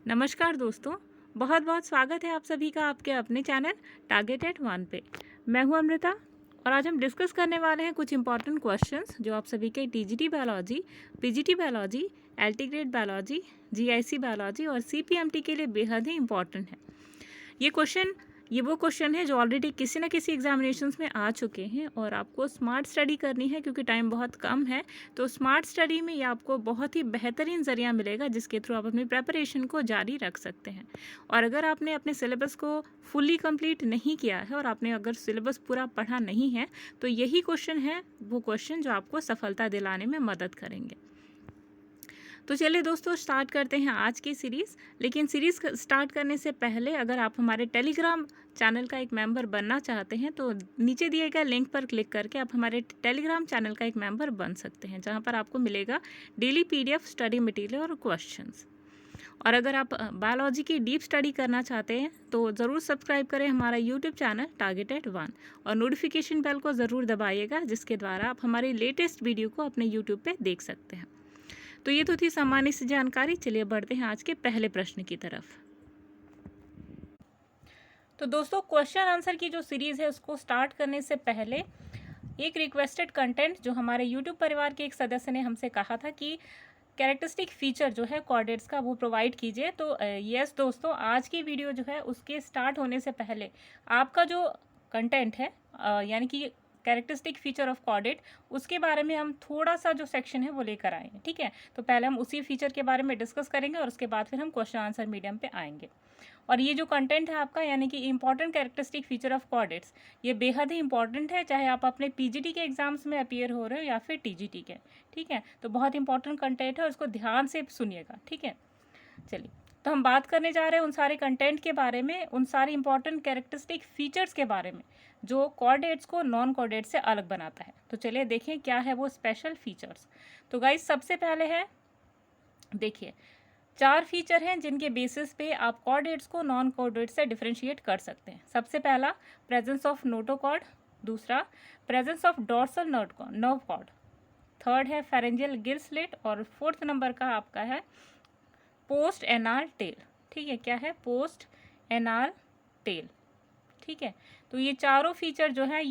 नमस्कार दोस्तों, बहुत बहुत स्वागत है आप सभी का आपके अपने चैनल टारगेट एट वन पे। मैं हूं अमृता और आज हम डिस्कस करने वाले हैं कुछ इंपॉर्टेंट क्वेश्चंस जो आप सभी के TGT biology, PGT biology, LT grade biology, GIC biology और सीपीएमटी के लिए बेहद ही इंपॉर्टेंट है। ये वो क्वेश्चन है जो ऑलरेडी किसी न किसी एग्जामिनेशंस में आ चुके हैं और आपको स्मार्ट स्टडी करनी है क्योंकि टाइम बहुत कम है। तो स्मार्ट स्टडी में ये आपको बहुत ही बेहतरीन ज़रिया मिलेगा जिसके थ्रू आप अपनी प्रेपरेशन को जारी रख सकते हैं। और अगर आपने अपने सिलेबस को फुल्ली कंप्लीट नहीं किया है और आपने अगर सिलेबस पूरा पढ़ा नहीं है तो यही क्वेश्चन है वो क्वेश्चन जो आपको सफलता दिलाने में मदद करेंगे। तो चलिए दोस्तों स्टार्ट करते हैं आज की सीरीज़। लेकिन सीरीज़ स्टार्ट करने से पहले अगर आप हमारे टेलीग्राम चैनल का एक मेंबर बनना चाहते हैं तो नीचे दिए गए लिंक पर क्लिक करके आप हमारे टेलीग्राम चैनल का एक मेंबर बन सकते हैं, जहां पर आपको मिलेगा डेली पीडीएफ, स्टडी मटेरियल और क्वेश्चंस। और अगर आप बायोलॉजी की डीप स्टडी करना चाहते हैं तो ज़रूर सब्सक्राइब करें हमारा YouTube channel target at one और नोटिफिकेशन बेल को ज़रूर दबाइएगा, जिसके द्वारा आप हमारी लेटेस्ट वीडियो को अपने यूट्यूब पे देख सकते हैं। तो ये तो थी सामान्य सी जानकारी। चलिए बढ़ते हैं आज के पहले प्रश्न की तरफ। तो दोस्तों क्वेश्चन आंसर की जो सीरीज़ है उसको स्टार्ट करने से पहले एक रिक्वेस्टेड कंटेंट जो हमारे यूट्यूब परिवार के एक सदस्य ने हमसे कहा था कि कैरेक्टरिस्टिक फीचर जो है कोऑर्डिनेट्स का वो प्रोवाइड कीजिए। तो यस दोस्तों, आज की वीडियो जो है उसके स्टार्ट होने से पहले आपका जो कंटेंट है यानी कि कैरेक्टरिस्टिक फीचर ऑफ कोऑर्डिनेट, उसके बारे में हम थोड़ा सा जो सेक्शन है वो लेकर आएंगे। ठीक है, तो पहले हम उसी फीचर के बारे में डिस्कस करेंगे और उसके बाद फिर हम क्वेश्चन आंसर मीडियम पे आएंगे। और ये जो कंटेंट है आपका यानी कि important characteristic feature of coordinates, ये बेहद ही इंपॉर्टेंट है, चाहे आप अपने पीजीटी के एग्जाम्स में अपीयर हो रहे हो या फिर टीजीटी के। ठीक है, तो बहुत इंपॉर्टेंट कंटेंट है और इसको ध्यान से सुनिएगा। ठीक है, चलिए तो हम बात करने जा रहे हैं उन सारे कंटेंट के बारे में, उन सारे इंपॉर्टेंट कैरेक्टरिस्टिक फीचर्स के बारे में जो कोऑर्डिनेट्स को नॉन कोऑर्डिनेट्स से अलग बनाता है। तो चलिए देखें क्या है वो स्पेशल फीचर्स। तो गाइस सबसे पहले है, देखिए 4 फीचर हैं जिनके बेसिस पे आप कोऑर्डिनेट्स को नॉन कोऑर्डिनेट्स से डिफरेंशिएट कर सकते हैं। सबसे पहला प्रेजेंस ऑफ नोटोकॉर्ड, दूसरा presence of dorsal nerve cord, third है फेरेंजियल गिल स्लिट और फोर्थ नंबर का आपका है पोस्ट एनाल टेल। ठीक है, क्या है? Post anal tail. ठीक है, तो ये चारों फीचर जो है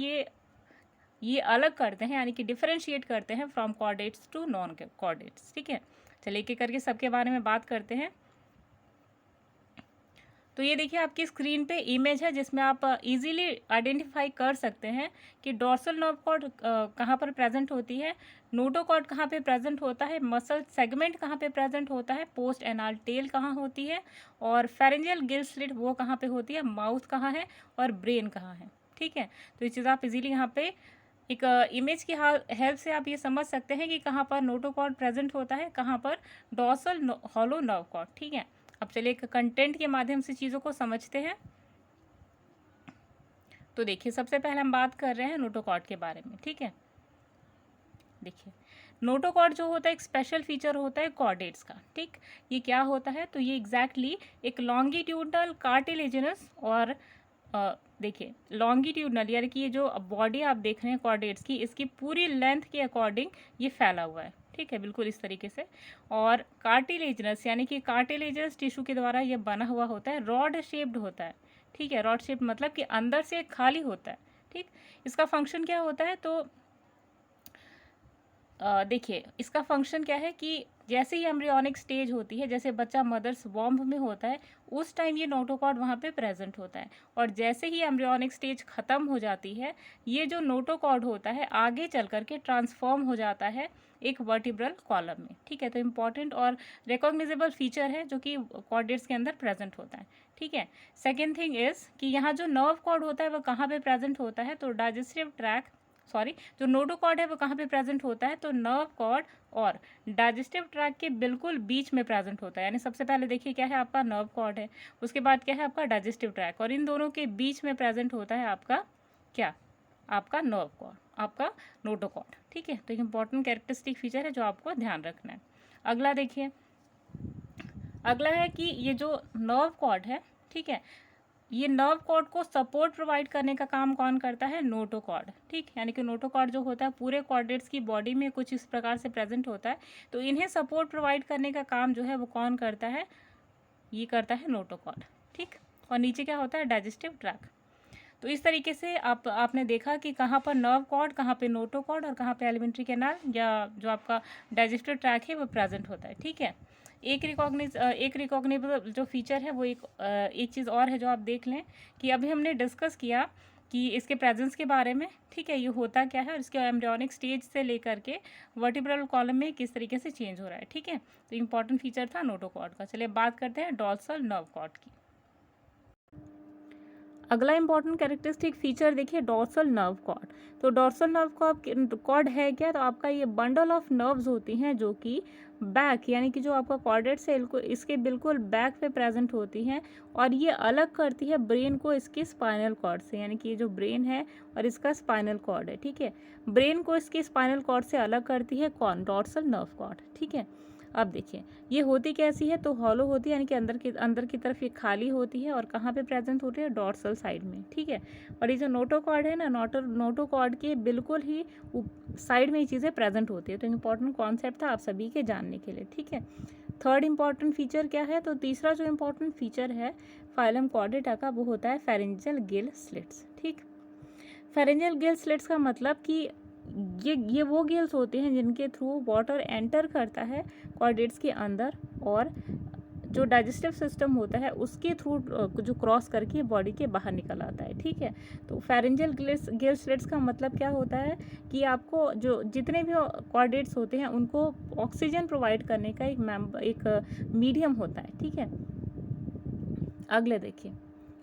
ये अलग करते हैं यानी कि डिफरेंशिएट करते हैं from coordinates to non coordinates. ठीक है, चलिए एक एक करके सबके बारे में बात करते हैं। तो ये देखिए आपकी स्क्रीन पे इमेज है जिसमें आप इजीली आइडेंटिफाई कर सकते हैं कि डॉर्सल नर्व कॉर्ड कहाँ पर प्रेजेंट होती है, नोटोकॉर्ड कहाँ पे प्रेजेंट होता है, मसल सेगमेंट कहाँ पे प्रेजेंट होता है, पोस्ट एनाल टेल कहाँ होती है और फेरेंजियल गिल स्लिट वो कहाँ पे होती है, माउथ कहाँ है और ब्रेन कहाँ है। ठीक है, तो ये चीज़ आप इजीली यहाँ पे एक इमेज की हेल्प से आप ये समझ सकते हैं कि कहाँ पर नोटोकॉर्ड प्रेजेंट होता है, कहाँ पर डॉर्सल हॉलो नर्व कॉर्ड। ठीक है, अब चलिए एक कंटेंट के माध्यम से चीज़ों को समझते हैं। तो देखिए सबसे पहले हम बात कर रहे हैं नोटोकॉर्ड के बारे में। ठीक है, देखिए नोटोकॉर्ड जो होता है एक स्पेशल फीचर होता है कोऑर्डिनेट्स का। ठीक, ये क्या होता है? तो ये एग्जैक्टली एक लॉन्गिट्यूडनल कार्टिलेजिनस और देखिए लॉन्गिट्यूडनल यानी कि ये जो बॉडी आप देख रहे हैं कोऑर्डिनेट्स की, इसकी पूरी लेंथ के अकॉर्डिंग ये फैला हुआ है। ठीक है, बिल्कुल इस तरीके से। और कार्टिलेजिनस यानी कि कार्टिलेजिनस टिश्यू के द्वारा ये बना हुआ होता है, रॉड शेप्ड होता है। ठीक है, रॉड शेप्ड मतलब कि अंदर से खाली होता है। ठीक, इसका फंक्शन क्या होता है? तो देखिए इसका फंक्शन क्या है कि जैसे ही एम्ब्रियोनिक स्टेज होती है, जैसे बच्चा मदर्स वॉम्ब में होता है उस टाइम ये नोटोकॉर्ड वहाँ पे प्रेजेंट होता है, और जैसे ही एम्ब्रियोनिक स्टेज ख़त्म हो जाती है ये जो नोटोकॉर्ड होता है आगे चल करके ट्रांसफॉर्म हो जाता है एक वर्टिब्रल कॉलम में। ठीक है, तो इम्पॉर्टेंट और रिकॉग्निजेबल फीचर है जो कि कोऑर्डिनेट्स के अंदर प्रेजेंट होता है। ठीक है, सेकेंड थिंग इज़ कि यहाँ जो नर्व कॉर्ड होता है वो कहाँ पे प्रेजेंट होता है? तो डाइजेस्टिव ट्रैक जो नोटोकॉर्ड है वो कहाँ पे प्रेजेंट होता है? तो नर्व कॉर्ड और डाइजेस्टिव ट्रैक के बिल्कुल बीच में प्रेजेंट होता है। यानी सबसे पहले देखिए क्या है आपका नर्व कॉर्ड है, उसके बाद क्या है आपका डाइजेस्टिव ट्रैक, और इन दोनों के बीच में प्रेजेंट होता है आपका क्या? आपका नर्व कॉर्ड, आपका नोटोकॉर्ड। ठीक है, तो एक इंपॉर्टेंट कैरेक्टरिस्टिक फीचर है जो आपको ध्यान रखना है। अगला देखिए, अगला है कि ये जो नर्व कॉर्ड है, ठीक है, ये नर्व कॉर्ड को सपोर्ट प्रोवाइड करने का काम कौन करता है? नोटोकॉर्ड। ठीक, यानी कि नोटोकॉर्ड जो होता है पूरे कोऑर्डिनेट्स की बॉडी में कुछ इस प्रकार से प्रेजेंट होता है, तो इन्हें सपोर्ट प्रोवाइड करने का काम जो है वो कौन करता है? ये करता है नोटोकॉर्ड, ठीक। और नीचे क्या होता है, डाइजेस्टिव ट्रैक्ट। तो इस तरीके से आपने देखा कि कहाँ पर नर्व कॉर्ड, कहाँ पे नोटोकॉर्ड और कहाँ पे एलिमेंट्री कैनाल या जो आपका डाइजेस्टिव ट्रैक है वो प्रेजेंट होता है, ठीक है। एक रिकॉग्निबल जो फीचर है वो एक चीज़ और है जो आप देख लें कि अभी हमने डिस्कस किया कि इसके प्रेजेंस के बारे में, ठीक है, ये होता क्या है और इसके एम्ब्रियोनिक स्टेज से लेकर के वर्टिब्रल कॉलम में किस तरीके से चेंज हो रहा है, ठीक है। तो इम्पॉर्टेंट फीचर था नोटोकॉर्ड का। चलिए बात करते हैं डॉर्सल नर्व कॉर्ड की। अगला इंपॉर्टेंट कैरेक्टरिस्टिक फीचर देखिए डॉर्सल नर्व कॉर्ड। तो डॉर्सल नर्व कॉर्ड है क्या, तो आपका ये बंडल ऑफ नर्व्स होती हैं जो कि बैक यानी कि जो आपका कॉर्डेट सेल को इसके बिल्कुल बैक पे प्रेजेंट होती हैं और ये अलग करती है ब्रेन को इसकी स्पाइनल कॉर्ड से, यानी कि ये जो ब्रेन है और इसका स्पाइनल कॉर्ड है, ठीक है। ब्रेन को इसकी स्पाइनल कॉर्ड से अलग करती है कौन, डॉर्सल नर्व कॉर्ड, ठीक है। अब देखिए ये होती कैसी है, तो हॉलो होती है यानी कि अंदर की तरफ ये खाली होती है और कहाँ पे प्रेजेंट होती है, डॉर्सल साइड में, ठीक है। और ये जो नोटोकॉर्ड है ना, नोटोकॉर्ड के बिल्कुल ही साइड में ये चीज़ें प्रेजेंट होती है। तो इम्पॉर्टेंट कॉन्सेप्ट था आप सभी के जानने के लिए, ठीक है। थर्ड इम्पॉर्टेंट फीचर क्या है, तो तीसरा जो इम्पॉर्टेंट फीचर है फाइलम कॉर्डेटा का वो होता है फेरेंजियल गिल स्लिट्स, ठीक। फेरेंजियल गिल स्लिट्स का मतलब कि ये वो गिल्स होते हैं जिनके थ्रू वाटर एंटर करता है कॉर्डेट्स के अंदर और जो डाइजेस्टिव सिस्टम होता है उसके थ्रू जो क्रॉस करके बॉडी के बाहर निकल आता है, ठीक है। तो फेरेंजियल गिल स्लिट्स का मतलब क्या होता है कि आपको जो जितने भी कॉर्डेट्स होते हैं उनको ऑक्सीजन प्रोवाइड करने का एक मीडियम होता है, ठीक है। अगले देखिए,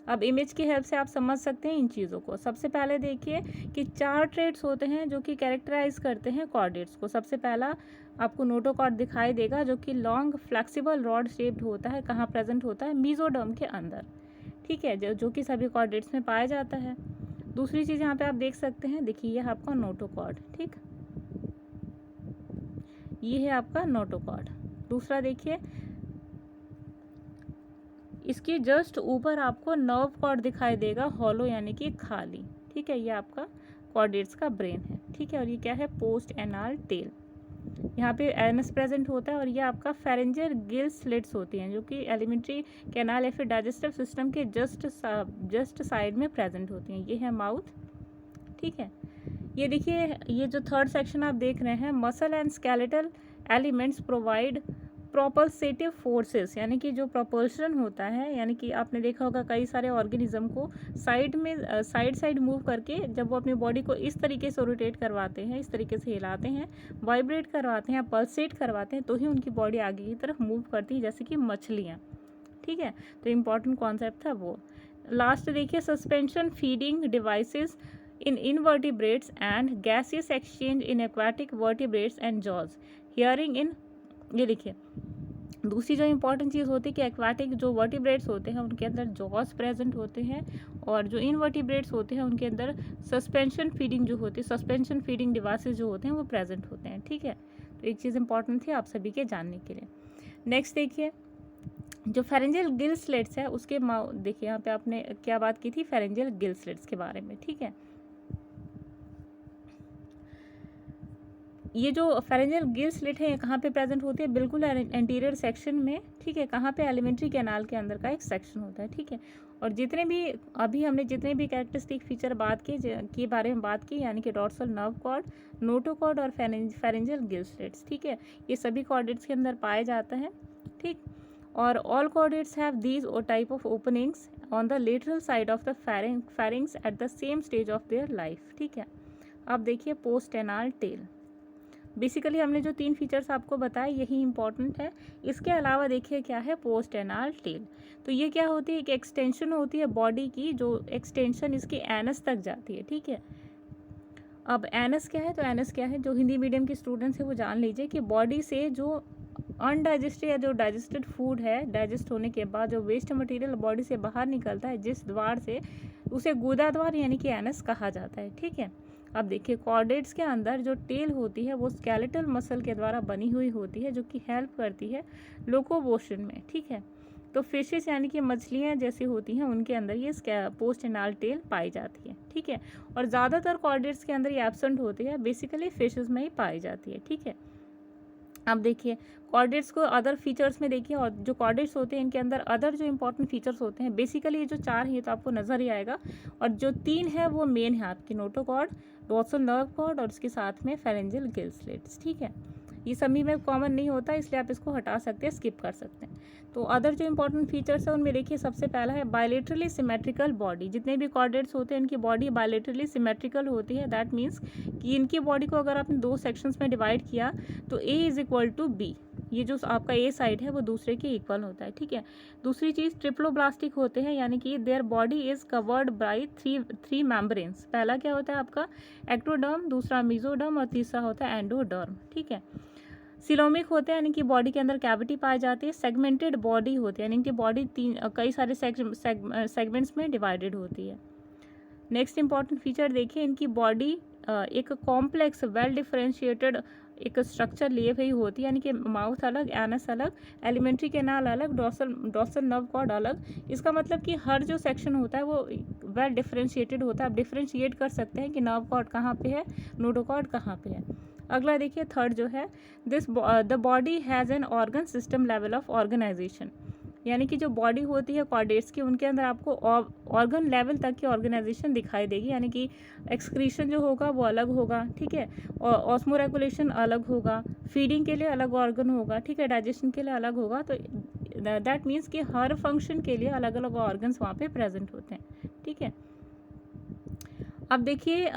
अब इमेज की हेल्प से आप समझ सकते हैं इन चीज़ों को। सबसे पहले देखिए कि 4 ट्रेट्स होते हैं जो कि कैरेक्टराइज करते हैं कॉर्डेट्स को। सबसे पहला आपको नोटोकॉर्ड दिखाई देगा जो कि लॉन्ग फ्लेक्सिबल रॉड शेप्ड होता है, कहाँ प्रेजेंट होता है, मीजोडर्म के अंदर, ठीक है, जो कि सभी कॉर्डेट्स में पाया जाता है। दूसरी चीज़ यहाँ पे आप देख सकते हैं, देखिए ये है आपका नोटोकॉर्ड, ठीक, ये है आपका नोटोकॉर्ड। दूसरा देखिए इसके जस्ट ऊपर आपको नर्व कॉर्ड दिखाई देगा, हॉलो यानी कि खाली, ठीक है, ये आपका कॉर्डेट्स का ब्रेन है, ठीक है। और ये क्या है, पोस्ट एनाल टेल, यहाँ पे एनस प्रेजेंट होता है और ये आपका फेरेंजियल गिल स्लिट्स होती हैं जो कि एलिमेंट्री कैनाल या फिर डाइजेस्टिव सिस्टम के जस्ट साइड में प्रेजेंट होती हैं। ये है माउथ, ठीक है। ये देखिए ये जो थर्ड सेक्शन आप देख रहे हैं, muscle and skeletal elements provide propulsive forces, यानी कि जो प्रोपल्शन होता है, यानी कि आपने देखा होगा कई सारे ऑर्गेनिज्म को साइड मूव करके जब वो अपनी बॉडी को इस तरीके से रोटेट करवाते हैं, इस तरीके से हिलाते हैं, वाइब्रेट करवाते हैं, पल्सेट करवाते हैं, तो ही उनकी बॉडी आगे की तरफ मूव करती है, जैसे कि मछलियाँ, ठीक है। तो इम्पॉर्टेंट कॉन्सेप्ट था वो। लास्ट देखिए, suspension feeding devices in invertebrates and gaseous exchange in aquatic vertebrates and jaws, hearing in, ये देखिए दूसरी जो इम्पॉर्टेंट चीज़ होती है कि एक्वाटिक जो वर्टिब्रेट्स होते हैं उनके अंदर जॉज प्रेजेंट होते हैं और जो इनवर्टिब्रेट्स होते हैं उनके अंदर सस्पेंशन फीडिंग जो होती है, सस्पेंशन फीडिंग डिवाइसेस जो होते हैं वो प्रेजेंट होते हैं, ठीक है। तो एक चीज़ इंपॉर्टेंट थी आप सभी के जानने के लिए। नेक्स्ट देखिए, जो फेरेंजियल गिल स्लिट्स है उसके देखिए यहाँ पे आपने क्या बात की थी, फेरेंजियल गिल स्लिट्स के बारे में, ठीक है। ये जो फेरेंजियल गिल स्लिट है ये कहाँ पे प्रेजेंट होती है, बिल्कुल एंटीरियर सेक्शन में, ठीक है, कहाँ पे, एलिमेंट्री कैनाल के अंदर का एक सेक्शन होता है, ठीक है। और जितने भी अभी हमने जितने भी कैरेक्टरिस्टिक फीचर बात की के बारे में बात की, यानी कि डॉर्सल नर्व कॉर्ड, नोटोकॉर्ड और फेरेंजियल गिल स्लिट्स, ठीक है, ये सभी कॉर्डेट्स के अंदर पाए जाता है, ठीक। और all chordates have these type of openings on the lateral side of the pharynx at the same stage of their life, ठीक है। अब देखिए पोस्ट एनाल टेल, बेसिकली हमने जो 3 फीचर्स आपको बताए यही इंपॉर्टेंट है। इसके अलावा देखिए क्या है, पोस्ट एनाल टेल, तो ये क्या होती है, एक एक्सटेंशन होती है बॉडी की, जो एक्सटेंशन इसके एनस तक जाती है, ठीक है। अब एनस क्या है, तो एनस क्या है, जो हिंदी मीडियम के स्टूडेंट्स हैं वो जान लीजिए कि बॉडी से जो अनडाइजेस्टेड या जो डाइजेस्टेड फूड है, डाइजेस्ट होने के बाद जो वेस्ट मटेरियल बॉडी से बाहर निकलता है जिस द्वार से, उसे गुदा द्वार यानी कि एनस कहा जाता है, ठीक है। अब देखिए कॉर्डेट्स के अंदर जो टेल होती है वो स्केलेटल मसल के द्वारा बनी हुई होती है जो कि हेल्प करती है लोकोमोशन में, ठीक है। तो फिशेस यानी कि मछलियाँ जैसी होती हैं उनके अंदर ये पोस्ट एनाल टेल पाई जाती है, ठीक है। और ज़्यादातर कॉर्डेट्स के अंदर ये एब्सेंट होती है, बेसिकली फिशेस में ही पाई जाती है, ठीक है। अब देखिए कॉर्डेट्स को अदर फीचर्स में देखिए, और जो कॉर्डेट्स होते हैं इनके अंदर अदर जो इंपॉर्टेंट फीचर्स होते हैं, बेसिकली ये जो 4 हैं तो आपको नज़र ही आएगा, और जो 3 है वो मेन है आपकी नोटोकॉर्ड, डोर्सल नर्व कॉर्ड और उसके साथ में फेरेंजियल गिल स्लिट्स। ठीक है, ये सभी में कॉमन नहीं होता, इसलिए आप इसको हटा सकते हैं, स्किप कर सकते हैं। तो अदर जो इंपॉर्टेंट फीचर्स है उनमें देखिए सबसे पहला है बायलेटरली सिमेट्रिकल बॉडी। जितने भी कॉर्डेट्स होते हैं इनकी बॉडी बायलेटरली सिमेट्रिकल होती है। दैट मीन्स कि इनकी बॉडी को अगर आपने 2 सेक्शंस में डिवाइड किया तो ए इज इक्वल टू बी, ये जो आपका ए साइड है वो दूसरे के इक्वल होता है। ठीक है, दूसरी चीज़ ट्रिप्लोब्लास्टिक होते हैं, यानी कि there body is covered by three membranes. पहला क्या होता है आपका एक्टोडर्म, दूसरा मेसोडर्म और तीसरा होता है एंडोडर्म। ठीक है, सिलोमिक होते हैं, यानी कि बॉडी के अंदर कैविटी पाई जाती है। सेगमेंटेड बॉडी होती है, यानी कि बॉडी कई सारे सेगमेंट्स में डिवाइडेड होती है। नेक्स्ट इंपॉर्टेंट फीचर देखिए, इनकी बॉडी एक कॉम्प्लेक्स वेल डिफरेंशिएटेड एक स्ट्रक्चर लिए हुई होती है, यानी कि माउथ अलग, एनस अलग, एलिमेंट्री कैनाल अलग, डॉर्सल नर्व कॉर्ड अलग। इसका मतलब कि हर जो सेक्शन होता है वो वेल डिफरेंशिएटेड होता है। आप डिफरेंशिएट कर सकते हैं कि नर्व कॉर्ड कहाँ पे है, नोटोकॉर्ड कहाँ पे है। अगला देखिए थर्ड जो है, the body has an organ system level of organization, यानी कि जो बॉडी होती है कॉर्डेट्स की उनके अंदर आपको ऑर्गन लेवल तक की ऑर्गेनाइजेशन दिखाई देगी, यानी कि एक्सक्रीशन जो होगा वो अलग होगा। ठीक है, और ऑस्मोरेगुलेशन अलग होगा, फीडिंग के लिए अलग ऑर्गन होगा। ठीक है, डाइजेशन के लिए अलग होगा। तो दैट मीन्स कि हर फंक्शन के लिए अलग अलग ऑर्गन्स वहाँ पे प्रेजेंट होते हैं। ठीक है, अब देखिए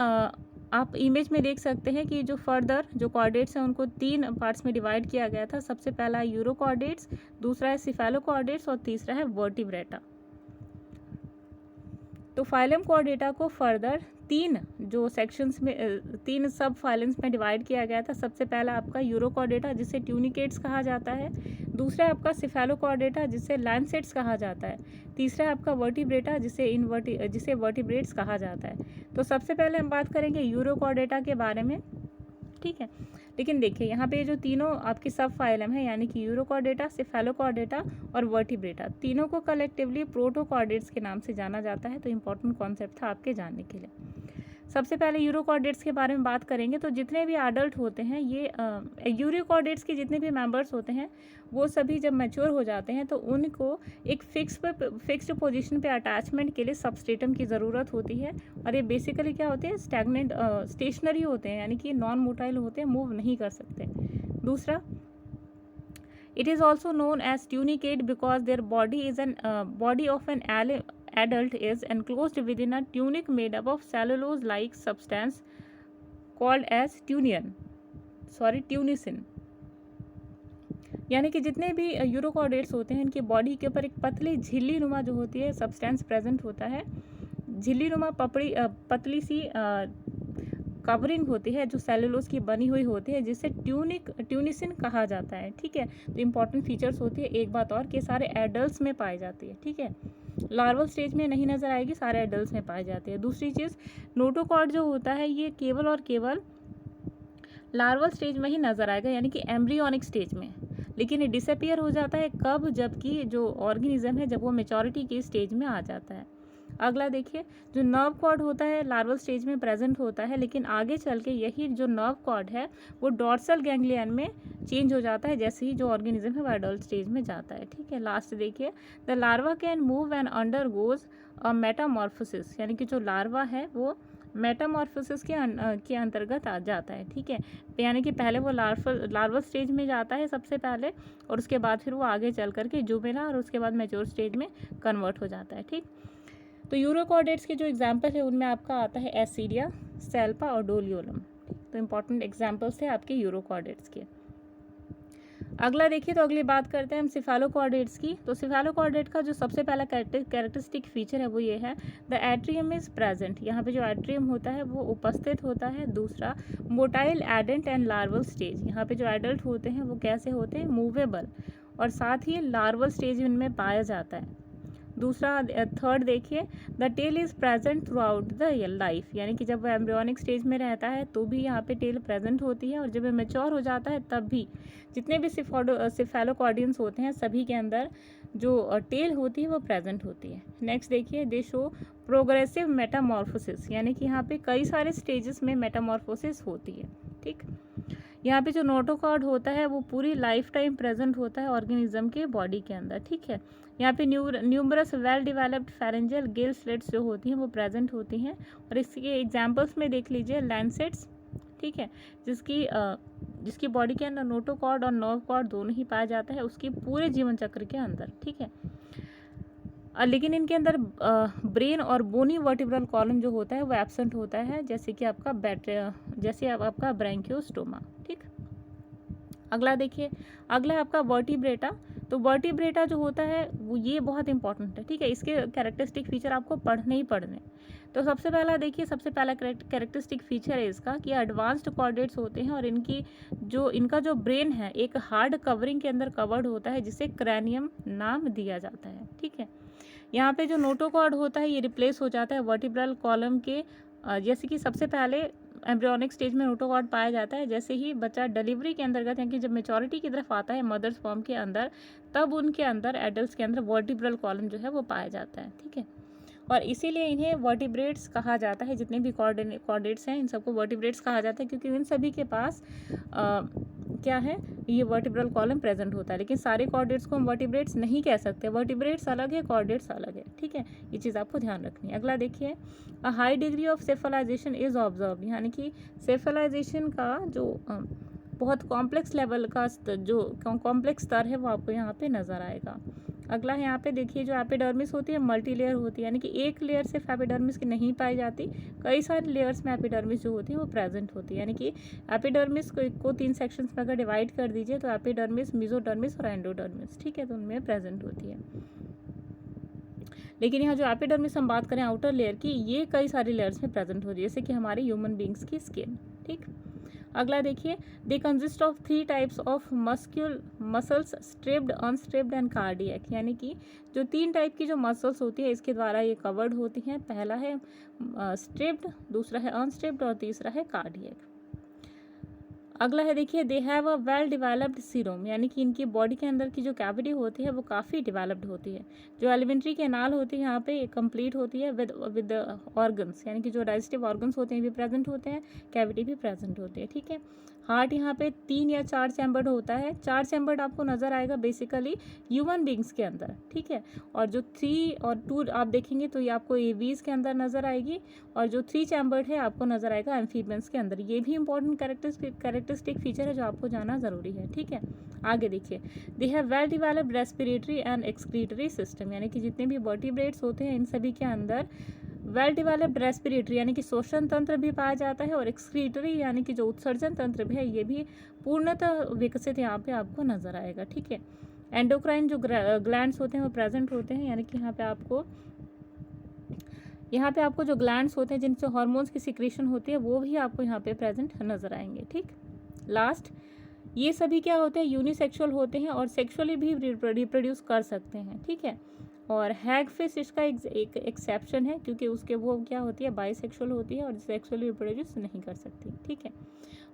आप इमेज में देख सकते हैं कि जो फर्दर जो कॉर्डेट्स हैं उनको 3 पार्ट्स में डिवाइड किया गया था। सबसे पहला है यूरोकॉर्डेट्स, दूसरा है सिफेलोकॉर्डेट्स और तीसरा है वर्टिब्रेटा। तो फाइलम कॉर्डेटा को फर्दर 3 जो सेक्शंस में 3 सब फाइलम्स में डिवाइड किया गया था। सबसे पहला आपका यूरोकॉर्डेटा जिसे ट्यूनिकेट्स कहा जाता है, दूसरा आपका सिफेलोकॉर्डेटा जिसे लैंसेट्स कहा जाता है, तीसरा आपका वर्टिब्रेटा जिसे वर्टिब्रेट्स कहा जाता है। तो सबसे पहले हम बात करेंगे यूरोकॉर्डेटा के बारे में। ठीक है, लेकिन देखिए यहाँ पे जो तीनों आपकी सब फाइलम है, यानी कि यूरोकॉर्डेटा, सिफेलोकॉर्डेटा और वर्टिब्रेटा, तीनों को कलेक्टिवली प्रोटोकॉर्डेट्स के नाम से जाना जाता है। तो इंपॉर्टेंट कॉन्सेप्ट था आपके जानने के लिए। सबसे पहले यूरोकॉर्डेट्स के बारे में बात करेंगे। तो जितने भी एडल्ट होते हैं ये यूरोकॉर्डेट्स के जितने भी मेंबर्स होते हैं वो सभी जब मैच्योर हो जाते हैं तो उनको एक फिक्स्ड पोजीशन पे अटैचमेंट के लिए सबस्ट्रेटम की ज़रूरत होती है। और ये बेसिकली क्या होते हैं, स्टेशनरी होते हैं, यानी कि नॉन मोटाइल होते हैं, मूव नहीं कर सकते। दूसरा, it is also known as tunicate because their body is an body of an adult is enclosed within a tunic made up of cellulose like substance called as tunicin। यानी कि जितने भी यूरोकॉर्डेट्स होते हैं इनकी बॉडी के ऊपर एक पतली झिल्ली नुमा जो होती है सब्सटेंस प्रेजेंट होता है। झिल्ली नुमा पतली सी कवरिंग होती है जो सेलुलोज की बनी हुई होती है, जिसे ट्यूनिसिन कहा जाता है। ठीक है, तो इंपॉर्टेंट फीचर्स होती है। एक बात और कि सारे एडल्ट्स में पाई जाती है। ठीक है, लार्वल स्टेज में नहीं नज़र आएगी, सारे एडल्ट्स में पाई जाती है। दूसरी चीज़, नोटोकॉर्ड जो होता है ये केवल और केवल लार्वल स्टेज में ही नज़र आएगा, यानी कि एम्ब्रियोनिक स्टेज में। लेकिन ये डिसअपियर हो जाता है कब, जबकि जो ऑर्गेनिज्म है जब वो मेचोरिटी की स्टेज में आ जाता है। अगला देखिए, जो नर्व कॉर्ड होता है लार्वल स्टेज में प्रेजेंट होता है, लेकिन आगे चल के यही जो नर्व कॉर्ड है वो डॉर्सल गैंग्लियन में चेंज हो जाता है जैसे ही जो ऑर्गेनिज्म है वो एडल्ट स्टेज में जाता है। ठीक है, लास्ट देखिए, the larva can move and undergoes a Metamorphosis, यानी कि जो लार्वा है वो मेटामॉर्फोसिस के अंतर्गत आ जाता है। ठीक है, यानी कि पहले वो लार्वल स्टेज में जाता है सबसे पहले, और उसके बाद फिर वो आगे चल करके जुवेनाइल और उसके बाद मैच्योर स्टेज में कन्वर्ट हो जाता है। ठीक, तो यूरोकॉर्डेट्स के जो एग्जाम्पल है उनमें आपका आता है एसिडिया, सेल्पा और डोलियोलम। तो इंपॉर्टेंट एग्जाम्पल्स थे आपके यूरोकॉर्डेट्स के। अगला देखिए, तो अगली बात करते हैं हम सिफेलोकॉर्डेट्स की। तो सिफेलोकॉर्डेट का जो सबसे पहला कैरेक्टरिस्टिक फीचर है वो ये है, द एट्रियम इज प्रेजेंट। यहाँ पे जो एट्रियम होता है वो उपस्थित होता है। दूसरा, मोटाइल एडेंट एंड लार्वल स्टेज, यहाँ पे जो एडल्ट होते हैं वो कैसे होते हैं, मूवेबल, और साथ ही लार्वल स्टेज इनमें पाया जाता है। दूसरा, थर्ड देखिए, the tail is present throughout the life, यानी कि जब वो एम्ब्रियोनिक स्टेज में रहता है तो भी यहाँ पे टेल प्रेजेंट होती है, और जब वो मैच्योर हो जाता है तब भी जितने भी सिफेलोकॉर्डियंस होते हैं सभी के अंदर जो टेल होती है वो प्रेजेंट होती है। नेक्स्ट देखिए, दे शो प्रोग्रेसिव मेटामॉर्फोसिस, यानी कि यहाँ पे कई सारे स्टेजेस में मेटामॉर्फोसिस होती है। ठीक, यहाँ पे जो नोटोकॉर्ड होता है वो पूरी लाइफ टाइम प्रेजेंट होता है ऑर्गेनिज्म के बॉडी के अंदर, ठीक है। यहाँ पे numerous well developed pharyngeal gill slits जो होती हैं वो प्रेजेंट होती हैं, और इसके एग्जांपल्स में देख लीजिए लैंसेट्स, ठीक है, जिसकी बॉडी के अंदर नोटोकॉर्ड और नर्व कॉर्ड दोनों ही पाया जाता है उसके पूरे जीवन चक्र के अंदर, ठीक है। लेकिन इनके अंदर ब्रेन और बोनी वर्टिब्रल कॉलम जो होता है वो एब्सेंट होता है, जैसे कि आपका ब्रैंकियोस्टोमा, ठीक। अगला देखिए, अगला है आपका वर्टिब्रेटा। तो वर्टिब्रेटा जो होता है वो ये बहुत इंपॉर्टेंट है, ठीक है। इसके कैरेक्टरिस्टिक फीचर आपको पढ़ने ही पढ़ने। तो सबसे पहला देखिए, सबसे पहला कैरेक्टरिस्टिक फीचर है इसका कि एडवांस्ड कॉर्डेट्स होते हैं, और इनका जो ब्रेन है एक हार्ड कवरिंग के अंदर कवर्ड होता है जिसे क्रैनियम नाम दिया जाता है, ठीक है। यहाँ पे जो नोटोकॉर्ड होता है ये रिप्लेस हो जाता है वर्टिब्रल कॉलम के, जैसे कि सबसे पहले एम्ब्रियोनिक स्टेज में नोटोकॉर्ड पाया जाता है, जैसे ही बच्चा डिलीवरी के अंतर्गत यानी कि जब मेचोरिटी की तरफ आता है मदर्स फॉर्म के अंदर, तब उनके अंदर एडल्ट के अंदर वर्टिब्रल कॉलम जो है वो पाया जाता है, ठीक है। और इसीलिए इन्हें वर्टिब्रेट्स कहा जाता है। जितने भी कॉर्डेट्स हैं इन सबको वर्टिब्रेट्स कहा जाता है, क्योंकि इन सभी के पास क्या है, ये वर्टिब्रल कॉलम प्रेजेंट होता है। लेकिन सारे कॉर्डेट्स को हम वर्टिब्रेट्स नहीं कह सकते, वर्टिब्रेट्स अलग है, कॉर्डेट्स अलग है, ठीक है। ये चीज़ आपको ध्यान रखनी है। अगला देखिए, a high degree of cephalization is observe, यानी कि सेफलाइजेशन का जो बहुत कॉम्प्लेक्स लेवल का जो कॉम्प्लेक्स स्तर है वो आपको यहाँ पे नज़र आएगा। अगला है यहाँ पे देखिए, जो एपिडर्मिस होती है मल्टी लेयर होती है, यानी कि एक लेयर सिर्फ एपिडर्मिस की नहीं पाई जाती, कई सारे लेयर्स में एपिडर्मिस जो होती है वो प्रेजेंट होती है। यानी कि एपिडर्मिस को 3 सेक्शंस में अगर डिवाइड कर दीजिए तो एपिडर्मिस, मेसोडर्मिस और एंडोडर्मिस, ठीक है, तो उनमें प्रेजेंट होती है। लेकिन यहाँ जो एपिडर्मिस हम बात करें आउटर लेयर की, ये कई सारी लेयर्स में प्रेजेंट होती है, जैसे कि हमारी ह्यूमन बींग्स की स्किन, ठीक। अगला देखिए, they consist of 3 types of muscles, striped, unstriped and cardiac, यानी कि जो 3 टाइप की जो मसल्स होती है इसके द्वारा ये कवर्ड होती हैं। पहला है स्ट्रेप्ड, दूसरा है अनस्ट्रेप्ड और तीसरा है कार्डियक। अगला है देखिए, they have a well developed coelom, यानी कि इनकी बॉडी के अंदर की जो कैविटी होती है वो काफ़ी डिवेलप्ड होती है। जो एलिमेंट्री कैनाल होती है यहाँ पे कंप्लीट होती है विद ऑर्गन्स, यानी कि जो डाइजेस्टिव ऑर्गन्स होते हैं भी प्रेजेंट होते हैं, कैविटी भी प्रेजेंट होती है, ठीक है। हार्ट यहाँ पे 3 या 4 चैम्बर्ड होता है। 4 चैम्बर्ड आपको नज़र आएगा बेसिकली ह्यूमन बींग्स के अंदर, ठीक है। और जो 3 और 2 आप देखेंगे तो ये आपको एवीज के अंदर नज़र आएगी, और जो 3 चैम्बर्ड है आपको नज़र आएगा एम्फीबियंस के अंदर। ये भी इंपॉर्टेंट कैरेक्टरिस्टिक फीचर है जो आपको जाना ज़रूरी है, ठीक है। आगे देखिए, they have well developed respiratory and excretory system, यानी कि जितने भी वर्टिब्रेट्स होते हैं इन सभी के अंदर वेल डिवेलप्ड रेस्पिरेटरी यानी कि श्वसन तंत्र भी पाया जाता है, और एक्सक्रीटरी यानी कि जो उत्सर्जन तंत्र भी है ये भी पूर्णतः विकसित यहाँ पे आपको नजर आएगा, ठीक है। एंडोक्राइन जो ग्लैंड्स होते हैं वो प्रेजेंट होते हैं, यानी कि यहाँ पे आपको जो ग्लैंड्स होते हैं जिनसे हार्मोन्स की सिक्रीशन होती है वो भी आपको यहाँ पे प्रेजेंट नजर आएंगे, ठीक। लास्ट, ये सभी क्या होते हैं, यूनिसेक्सुअल होते हैं और सेक्सुअली भी रिप्रोड्यूस कर सकते हैं, ठीक है। और हैगफिश इसका एक एक्सेप्शन है, क्योंकि उसके वो क्या होती है, बाइसेक्सुअल होती है और सेक्सुअली रिप्रोड्यूस नहीं कर सकती, ठीक है।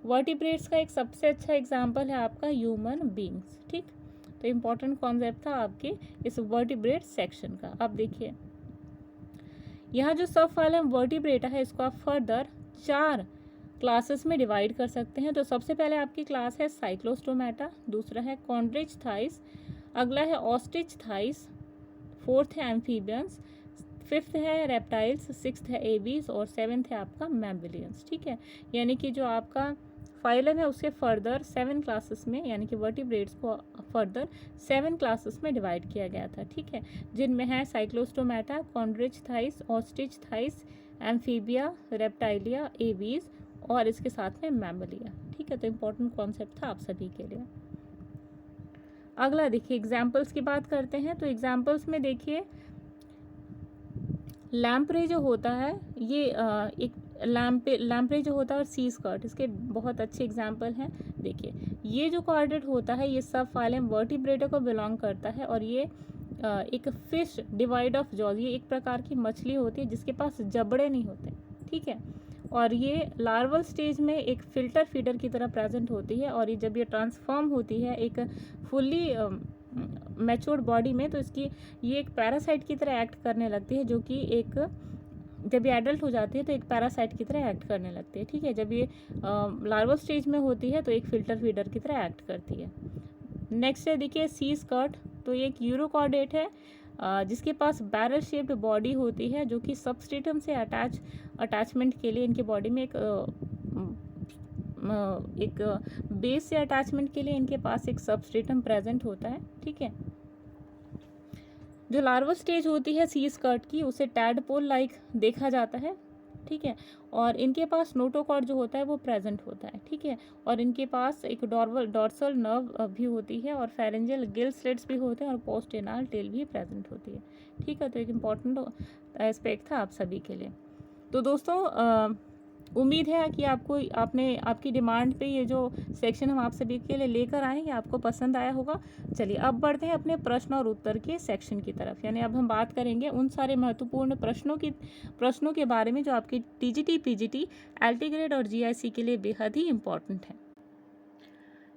वर्टिब्रेट्स का एक सबसे अच्छा एग्जाम्पल है आपका ह्यूमन बींग्स, ठीक। तो इम्पॉर्टेंट कॉन्सेप्ट था आपके इस वर्टिब्रेट सेक्शन का। अब देखिए, यहाँ जो सब फाइलम वर्टिब्रेटा है इसको आप फर्दर 4 क्लासेस में डिवाइड कर सकते हैं। तो सबसे पहले आपकी क्लास है साइक्लोस्टोमेटा, दूसरा है कॉन्ड्रिच थाइस, अगला है ऑस्ट्रिच थाइस, 4th है एम्फीबियंस, 5th है रेप्टाइल्स, 6th है एवीज और 7th है आपका मैम्बिलियंस, ठीक है। यानी कि जो आपका फाइलम है उसके फर्दर 7 क्लासेस में, यानी कि वर्टिब्रेट्स को फर्दर 7 क्लासेस में डिवाइड किया गया था, ठीक है, जिनमें है Cyclostomata, Chondrichthyes, Osteichthyes, Amphibia, Reptilia, Aves और इसके साथ में मैमलिया, ठीक है। तो इम्पोर्टेंट कॉन्सेप्ट था आप सभी के लिए। अगला देखिए, एग्जाम्पल्स की बात करते हैं। तो एग्जाम्पल्स में देखिए, लैम्प्रे जो होता है ये एक लैम्प्रे जो होता है और सी स्कर्ट इसके बहुत अच्छे एग्जाम्पल हैं। देखिए, ये जो कॉर्डेट होता है ये सब फाइलम वर्टिब्रेटा को बिलोंग करता है, और ये एक फिश डिवाइड ऑफ जॉज, ये एक प्रकार की मछली होती है जिसके पास जबड़े नहीं होते, ठीक है। और ये लार्वल स्टेज में एक फिल्टर फीडर की तरह प्रेजेंट होती है, और ये जब ये ट्रांसफॉर्म होती है एक फुल्ली मैच्योर्ड बॉडी में, तो ये एक पैरासाइट की तरह एक्ट करने लगती है, जो कि एक जब ये एडल्ट हो जाती है तो एक पैरासाइट की तरह एक्ट करने लगती है, ठीक है। जब ये लार्वल स्टेज में होती है तो एक फिल्टर फीडर की तरह एक्ट करती है। नेक्स्ट है देखिए सी स्कर्ट, तो ये एक यूरोकॉर्डेट है जिसके पास बैरल शेप्ड बॉडी होती है, जो कि सबस्ट्रेटम से अटैचमेंट के लिए इनके बॉडी में एक बेस से अटैचमेंट के लिए इनके पास एक सबस्ट्रेटम प्रेजेंट होता है, ठीक है। जो लार्वल स्टेज होती है सी स्कर्ट की, उसे टैडपोल लाइक देखा जाता है, ठीक है। और इनके पास नोटोकॉर्ड जो होता है वो प्रेजेंट होता है, ठीक है। और इनके पास एक डॉर्सल नर्व भी होती है और फेरेंजियल गिल स्लिट्स भी होते हैं और पोस्ट एनाल टेल भी प्रेजेंट होती है, ठीक है। तो एक इम्पॉर्टेंट एस्पेक्ट था आप सभी के लिए। तो दोस्तों उम्मीद है कि आपकी डिमांड पे ये जो सेक्शन हम आप सभी के लिए लेकर आए हैं आपको पसंद आया होगा। चलिए अब बढ़ते हैं अपने प्रश्न और उत्तर के सेक्शन की तरफ, यानी अब हम बात करेंगे उन सारे महत्वपूर्ण प्रश्नों के बारे में जो आपकी टीजीटी, पीजीटी, एलटी ग्रेड और जीआईसी के लिए बेहद ही इम्पॉर्टेंट है।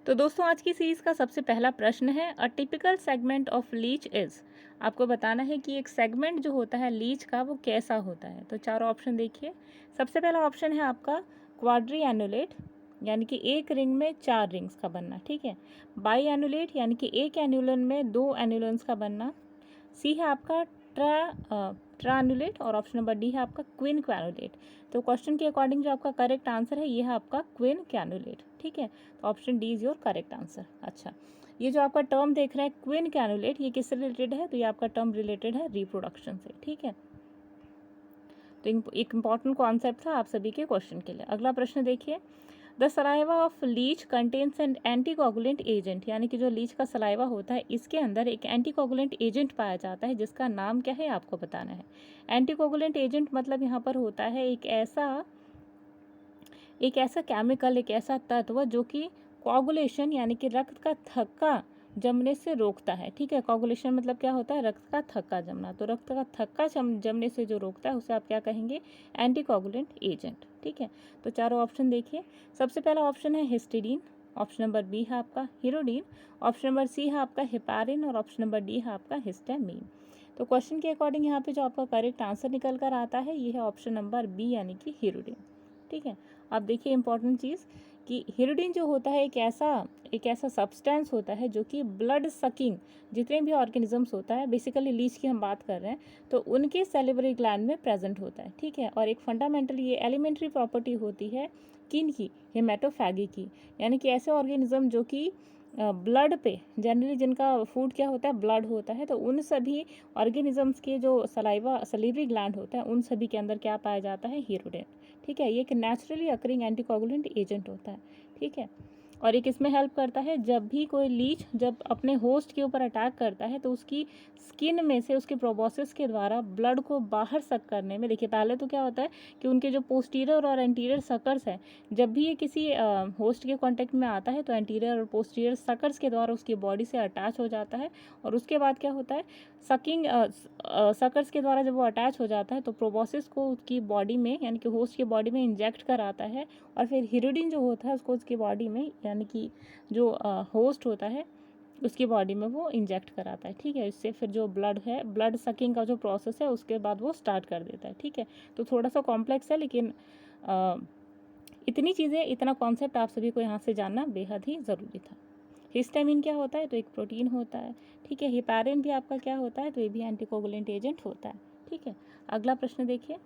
तो दोस्तों आज की सीरीज का सबसे पहला प्रश्न है, a typical segment of leech is. आपको बताना है कि एक सेगमेंट जो होता है लीच का वो कैसा होता है। तो चारों ऑप्शन देखिए। सबसे पहला ऑप्शन है आपका क्वाड्री एनुलेट, यानी कि एक रिंग में 4 रिंग्स का बनना, ठीक है। बाई एनुलेट, यानी कि एक एनुलन में 2 एनुलन्स का बनना। सी है आपका ट्रानुलेट और ऑप्शन नंबर डी है आपका क्विन क्वानुलेट। तो क्वेश्चन के अकॉर्डिंग जो आपका करेक्ट आंसर है ये है आपका क्विन कैनुलेट, ठीक है। तो option D is your correct answer. अच्छा, ये जो आपका टर्म देख रहे हैं क्विन कैनुलेट, ये किससे रिलेटेड है? तो ये आपका टर्म रिलेटेड है रिप्रोडक्शन से, ठीक है। तो एक इम्पॉर्टेंट कॉन्सेप्ट था आप सभी के क्वेश्चन के लिए। अगला प्रश्न देखिए, the saliva of leech contains an anticoagulant agent, यानी कि जो लीच का सलाइवा होता है इसके अंदर एक एंटीकोगुलेंट एजेंट पाया जाता है जिसका नाम क्या है आपको बताना है। एंटीकोगुलेंट एजेंट मतलब यहाँ पर होता है एक ऐसा केमिकल, एक ऐसा तत्व जो कि कोगुलेशन यानी कि रक्त का थक्का जमने से रोकता है, ठीक है। कोगुलेशन मतलब क्या होता है? रक्त का थक्का जमना। तो रक्त का थक्का जमने से जो रोकता है उसे आप क्या कहेंगे? एंटीकोगुलेंट एजेंट, ठीक है। तो चारों ऑप्शन देखिए। सबसे पहला ऑप्शन है हिस्टिडीन, ऑप्शन नंबर बी है आपका हीरोडीन, ऑप्शन नंबर सी है आपका हेपारिन और ऑप्शन नंबर डी है आपका हिस्टामीन। तो क्वेश्चन के अकॉर्डिंग यहाँ पे जो आपका करेक्ट आंसर निकल कर आता है ये है ऑप्शन नंबर बी, यानी कि हीरोडीन, ठीक है। अब देखिए इंपॉर्टेंट चीज़ कि हीरोडीन जो होता है एक ऐसा सब्सटेंस होता है जो कि ब्लड सकिंग जितने भी ऑर्गेनिजम्स होता है, बेसिकली लीच की हम बात कर रहे हैं, तो उनके सेलिब्री ग्लैंड में प्रेजेंट होता है, ठीक है। और एक फंडामेंटल ये एलिमेंट्री प्रॉपर्टी होती है किन की? हेमेटोफैगी की, यानी कि ऐसे ऑर्गेनिज्म जो कि ब्लड पे जनरली जिनका फूड क्या होता है? ब्लड होता है, तो उन सभी ऑर्गेनिजम्स के जो सलीवरी ग्लैंड होता है उन सभी के अंदर क्या पाया जाता है? हीरोडीन, ठीक है। ये एक नेचुरली अकरिंग एंटीकोगुलेंट एजेंट होता है, ठीक है। और एक इसमें हेल्प करता है, जब भी कोई लीच जब अपने होस्ट के ऊपर अटैक करता है तो उसकी स्किन में से उसके प्रोबोसिस के द्वारा ब्लड को बाहर सक करने में, देखिए पहले तो क्या होता है कि उनके जो पोस्टीरियर और एंटीरियर सकर्स हैं, जब भी ये किसी होस्ट के कांटेक्ट में आता है तो एंटीरियर और पोस्टीरियर सकर्स के द्वारा उसकी बॉडी से अटैच हो जाता है। और उसके बाद क्या होता है? सकर्स के द्वारा जब वो अटैच हो जाता है तो प्रोबोसिस को उसकी बॉडी में यानी कि होस्ट की बॉडी में इंजेक्ट कराता है और फिर हीरोडीन जो होता है उसको उसकी बॉडी में यानी कि जो होस्ट होता है उसकी बॉडी में वो इंजेक्ट कराता है, ठीक है। इससे फिर जो ब्लड सकिंग का जो प्रोसेस है उसके बाद वो स्टार्ट कर देता है, ठीक है। तो थोड़ा सा कॉम्प्लेक्स है, लेकिन इतनी चीज़ें, इतना कॉन्सेप्ट आप सभी को यहाँ से जानना बेहद ही ज़रूरी था। हिस्टामिन क्या होता है? तो एक प्रोटीन होता है, ठीक है। हेपारिन भी आपका क्या होता है? तो ये भी एंटीकोगुलेंट एजेंट होता है, ठीक है। अगला प्रश्न देखिए।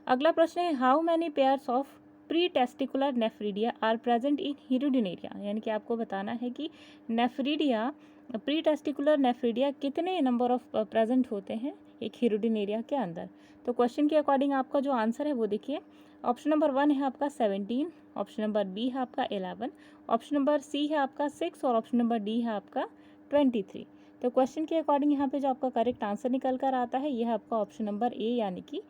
अगला प्रश्न है, how many pairs of pre testicular nephridia are present in Hirudinaria, यानी कि आपको बताना है कि प्री टेस्टिकुलर नेफ्रीडिया कितने नंबर ऑफ प्रेजेंट होते हैं एक हीरोडिनेरिया के अंदर। तो क्वेश्चन के अकॉर्डिंग आपका जो आंसर है वो देखिए, ऑप्शन नंबर 1 है आपका 17, ऑप्शन नंबर बी है आपका 11, ऑप्शन नंबर सी है आपका 6 और ऑप्शन नंबर डी है आपका 23। तो क्वेश्चन के अकॉर्डिंग यहाँ पे जो आपका करेक्ट आंसर निकल कर आता है यह है आपका ऑप्शन नंबर ए, यानी कि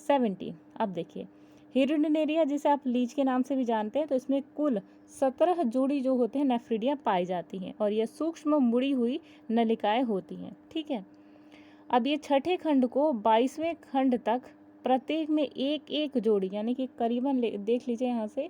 17। अब देखिए हीरोडिनेरिया जिसे आप लीच के नाम से भी जानते हैं, तो इसमें कुल 17 जोड़ी जो होते हैं नेफ्रीडिया पाई जाती हैं और यह सूक्ष्म मुड़ी हुई नलिकाएं होती हैं, ठीक है। अब ये छठे खंड को 22वें खंड तक प्रत्येक में एक एक जोड़ी यानी कि करीबन देख लीजिए यहाँ से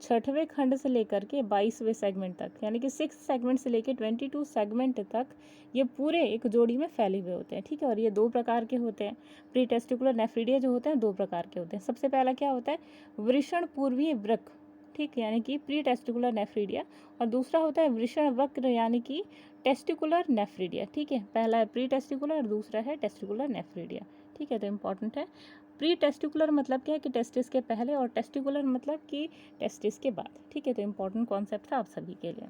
6वें खंड से लेकर के 22वें सेगमेंट तक, यानी कि 6 सेगमेंट से लेकर 22 सेगमेंट तक ये पूरे एक जोड़ी में फैले हुए होते हैं। ठीक है, और ये 2 प्रकार के होते हैं। प्री टेस्टिकुलर नेफ्रिडिया जो होते हैं 2 प्रकार के होते हैं। सबसे पहला क्या होता है, वृषण पूर्वीय वृक्क, ठीक, यानी कि प्री टेस्टिकुलर नेफ्रिडिया, और दूसरा होता है वृषण वक्र यानी कि टेस्टिकुलर नेफ्रिडिया। ठीक है, पहला है प्री टेस्टिकुलर और दूसरा है टेस्टिकुलर नेफ्रिडिया। ठीक है, तो इम्पॉर्टेंट है। प्री टेस्टिकुलर मतलब क्या है कि टेस्टिस के पहले, और टेस्टिकुलर मतलब कि टेस्टिस के बाद। ठीक है, तो इम्पॉर्टेंट कॉन्सेप्ट था आप सभी के लिए।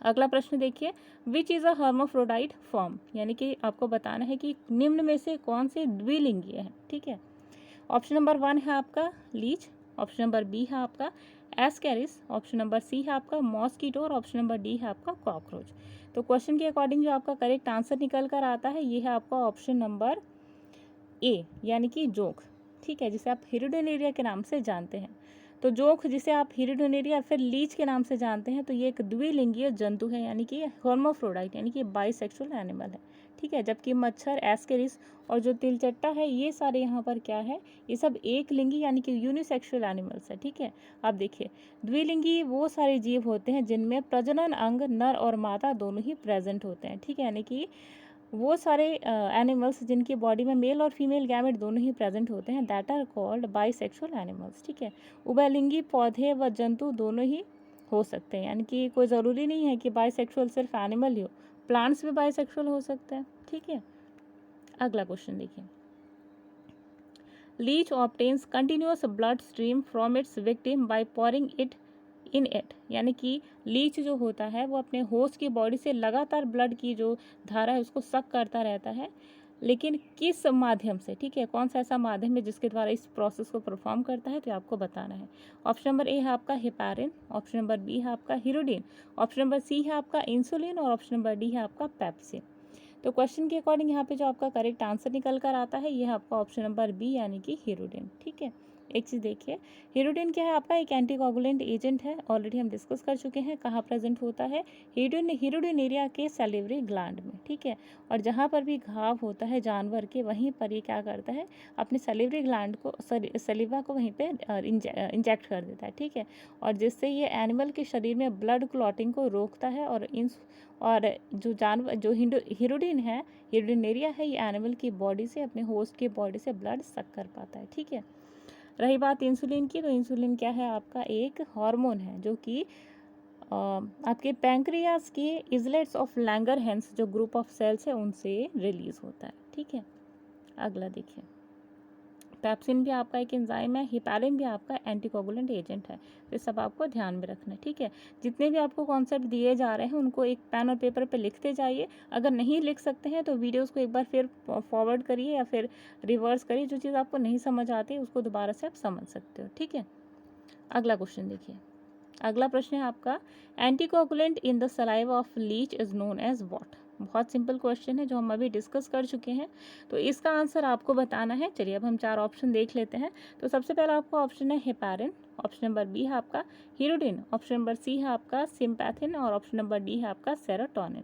अगला प्रश्न देखिए, which is a hermaphrodite form, यानी कि आपको बताना है कि निम्न में से कौन से द्विलिंगीय है। ठीक है, ऑप्शन नंबर 1 है आपका लीच, ऑप्शन नंबर बी है आपका एस्केरिस, ऑप्शन नंबर सी है आपका मॉस्किटो, और ऑप्शन नंबर डी है आपका कॉकरोच। तो क्वेश्चन के अकॉर्डिंग जो आपका करेक्ट आंसर निकल कर आता है ये है आपका ऑप्शन नंबर ए, यानी कि जोंक। ठीक है, जिसे आप हिरुडिनेरिया के नाम से जानते हैं। तो जोंक जिसे आप हिरुडिनेरिया फिर लीच के नाम से जानते हैं, तो ये एक द्विलिंगीय जंतु है, यानी कि हर्माफ्रोडाइट, यानी कि बाइसेक्सुअल एनिमल है। ठीक है, जबकि मच्छर, एस्केरिस और जो तिलचट्टा है ये सारे यहाँ पर क्या है, ये सब एक लिंगी यानी कि यूनिसेक्सुअल एनिमल्स है। ठीक है, अब देखिए द्विलिंगी वो सारे जीव होते हैं जिनमें प्रजनन अंग नर और मादा दोनों ही प्रेजेंट होते हैं। ठीक है, यानी कि वो सारे एनिमल्स जिनकी बॉडी में मेल और फीमेल गैमेट दोनों ही प्रेजेंट होते हैं, that are called bisexual animals. ठीक है, उभयलिंगी पौधे व जंतु दोनों ही हो सकते हैं, यानी कि कोई ज़रूरी नहीं है कि बाइसेक्सुअल सिर्फ एनिमल ही हो, प्लांट्स भी बाइसेक्सुअल हो सकते हैं। ठीक है, अगला क्वेश्चन देखिए, leech obtains continuous blood stream from its victim by pouring it in it, यानी कि लीच जो होता है वो अपने होस्ट की बॉडी से लगातार ब्लड की जो धारा है उसको सक करता रहता है, लेकिन किस माध्यम से। ठीक है, कौन सा ऐसा माध्यम है जिसके द्वारा इस प्रोसेस को परफॉर्म करता है, तो आपको बताना है। ऑप्शन नंबर ए है आपका हेपारिन, ऑप्शन नंबर बी है आपका हिरोडिन, ऑप्शन नंबर सी है आपका इंसुलिन, और ऑप्शन नंबर डी है आपका पेप्सिन। तो क्वेश्चन के अकॉर्डिंग यहाँ पे जो आपका करेक्ट आंसर निकल कर आता है ये है आपका ऑप्शन नंबर बी, यानी कि हिरोडिन। ठीक है, एक चीज़ देखिए, हिरोडिन क्या है आपका, एक एंटीकोगुलेंट एजेंट है, ऑलरेडी हम डिस्कस कर चुके हैं। कहाँ प्रेजेंट होता है, हिरोडिनेरिया के सैलिवरी ग्लैंड में। ठीक है, और जहाँ पर भी घाव होता है जानवर के, वहीं पर ये क्या करता है, अपने सैलिवरी ग्लैंड को, सलीवा को वहीं पे इंजेक्ट कर देता है। ठीक है, और जिससे ये एनिमल के शरीर में ब्लड क्लॉटिंग को रोकता है, और जो जानवर जो हिरोडिन है, हिरोडिनेरिया है, ये एनिमल की बॉडी से, अपने होस्ट की बॉडी से ब्लड सक कर पाता है। ठीक है, रही बात इंसुलिन की, तो इंसुलिन क्या है आपका, एक हार्मोन है जो कि आपके पैंक्रियास के इजलेट्स ऑफ लैंगरहैंस जो ग्रुप ऑफ सेल्स है उनसे रिलीज होता है। ठीक है, अगला देखिए, पेप्सिन भी आपका एक एंजाइम है, हिपैरिन भी आपका एंटीकोगुलेंट एजेंट है। तो सब आपको ध्यान में रखना है। ठीक है, जितने भी आपको कॉन्सेप्ट दिए जा रहे हैं उनको एक पेन और पेपर पे लिखते जाइए। अगर नहीं लिख सकते हैं तो वीडियोस को एक बार फिर फॉरवर्ड करिए या फिर रिवर्स करिए, जो चीज़ आपको नहीं समझ आती है उसको दोबारा से आप समझ सकते हो। ठीक है, अगला क्वेश्चन देखिए, अगला प्रश्न है आपका, anticoagulant in the saliva of leech is known as what. बहुत सिंपल क्वेश्चन है जो हम अभी डिस्कस कर चुके हैं, तो इसका आंसर आपको बताना है। चलिए अब हम 4 ऑप्शन देख लेते हैं। तो सबसे पहला आपका ऑप्शन है हेपारिन, ऑप्शन नंबर बी है आपका हिरोडिन, ऑप्शन नंबर सी है आपका सिम्पैथिन, और ऑप्शन नंबर डी है आपका सेरोटोनिन।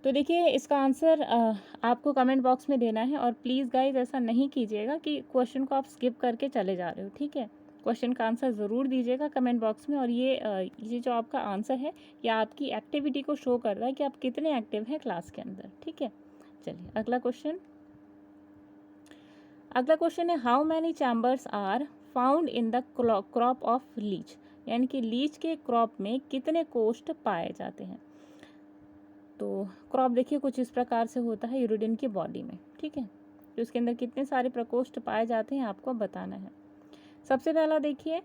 तो देखिए इसका आंसर आपको कमेंट बॉक्स में देना है, और प्लीज़ गाइज ऐसा नहीं कीजिएगा कि क्वेश्चन को आप स्किप करके चले जा रहे हो। ठीक है, क्वेश्चन का आंसर ज़रूर दीजिएगा कमेंट बॉक्स में, और ये जो आपका आंसर है ये आपकी एक्टिविटी को शो कर रहा है कि आप कितने एक्टिव हैं क्लास के अंदर। ठीक है, चलिए अगला क्वेश्चन है, how many chambers are found in the crop of leech, यानी कि लीच के क्रॉप में कितने कोष्ठ पाए जाते हैं। तो क्रॉप देखिए कुछ इस प्रकार से होता है यूरिडिन की बॉडी में। ठीक है, तो उसके अंदर कितने सारे प्रकोष्ठ पाए जाते हैं आपको बताना है। सबसे पहला देखिए,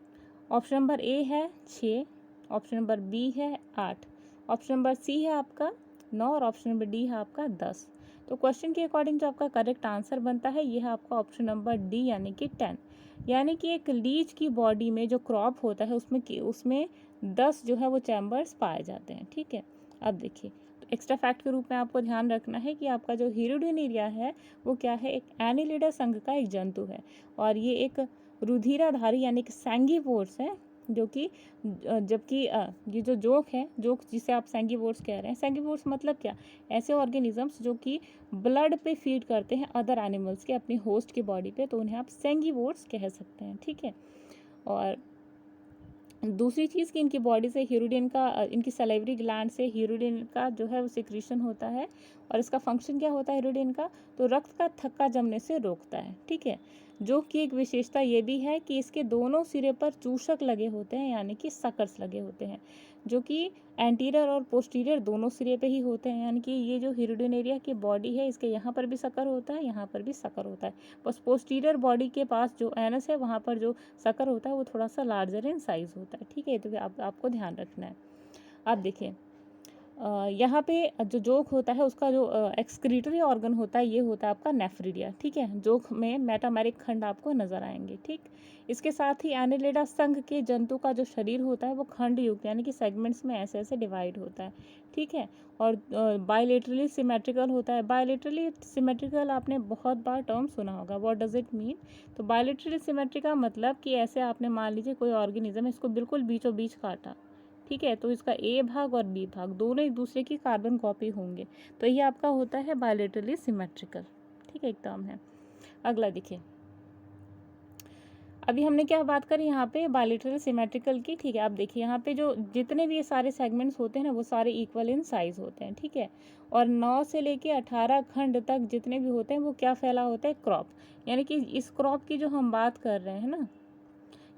ऑप्शन नंबर ए है 6, ऑप्शन नंबर बी है 8, ऑप्शन नंबर सी है आपका 9, और ऑप्शन नंबर डी है आपका 10। तो क्वेश्चन के अकॉर्डिंग जो आपका करेक्ट आंसर बनता है ये है आपका ऑप्शन नंबर डी, यानी कि 10। यानी कि एक लीच की बॉडी में जो क्रॉप होता है उसमें 10 जो है वो चैम्बर्स पाए जाते हैं। ठीक है, अब देखिए एक्स्ट्रा फैक्ट के रूप में आपको ध्यान रखना है कि आपका जो हिरोडिनेरिया है वो क्या है, एक एनिलिडा संघ का एक जंतु है, और ये एक रुधिराधारी यानी कि सैंगिवोर्स है, जो कि जबकि ये जो जोक जिसे आप सैंगिवोर्स कह रहे हैं, सैंगिवोर्स मतलब क्या, ऐसे ऑर्गेनिजम्स जो कि ब्लड पे फीड करते हैं अदर एनिमल्स के, अपने होस्ट की बॉडी पे, तो उन्हें आप सैंगिवोर्स कह सकते हैं। ठीक है, और दूसरी चीज़ कि इनकी बॉडी से हीरोडिन का इनकी सलाइवरी ग्लैंड से हीरोडिन का जो है वो सिक्रीशन होता है, और इसका फंक्शन क्या होता है हीरोडिन का, तो रक्त का थक्का जमने से रोकता है। ठीक है, जो कि एक विशेषता ये भी है कि इसके दोनों सिरे पर चूषक लगे होते हैं, यानी कि सकर्स लगे होते हैं, जो कि एंटीरियर और पोस्टीरियर दोनों सिरे पे ही होते हैं। यानी कि ये जो हीरोडिनेरिया की बॉडी है, इसके यहाँ पर भी सकर होता है, यहाँ पर भी सकर होता है, बस पोस्टीरियर बॉडी के पास जो एनस है वहाँ पर जो सकर होता है वो थोड़ा सा लार्जर इन साइज होता है। ठीक है, तो आपको ध्यान रखना है। आप देखिए यहाँ पे जो जोक होता है उसका जो एक्सक्रीटरी ऑर्गन होता है ये होता है आपका नेफ्रिडिया। ठीक है, जोक में मेटामेरिक खंड आपको नजर आएंगे। ठीक, इसके साथ ही एनेलिडा संघ के जंतु का जो शरीर होता है वो खंड युक्त यानी कि सेगमेंट्स में ऐसे ऐसे डिवाइड होता है। ठीक है, और बायलेटरली सिमेट्रिकल होता है। बायलेटरली सिमेट्रिकल आपने बहुत बार टर्म सुना होगा। What does it mean? तो बायलेटरली सिमेट्री का मतलब कि ऐसे आपने मान लीजिए कोई ऑर्गेनिज्म है, इसको बिल्कुल बीचों बीच काटा। ठीक है, तो इसका ए भाग और बी भाग दोनों एक दूसरे की कार्बन कॉपी होंगे, तो ये आपका होता है बायलेटरली सिमेट्रिकल। ठीक है, एक टर्म है। अगला देखिए, अभी हमने क्या बात करी यहाँ पे बायलेटरल सिमेट्रिकल की। ठीक है, आप देखिए यहाँ पे जो जितने भी ये सारे सेगमेंट्स होते हैं ना वो सारे इक्वल इन साइज होते हैं। ठीक है, और 9 से लेके 18 खंड तक जितने भी होते हैं वो क्या फैला होता है, क्रॉप। यानी कि इस क्रॉप की जो हम बात कर रहे हैं ना,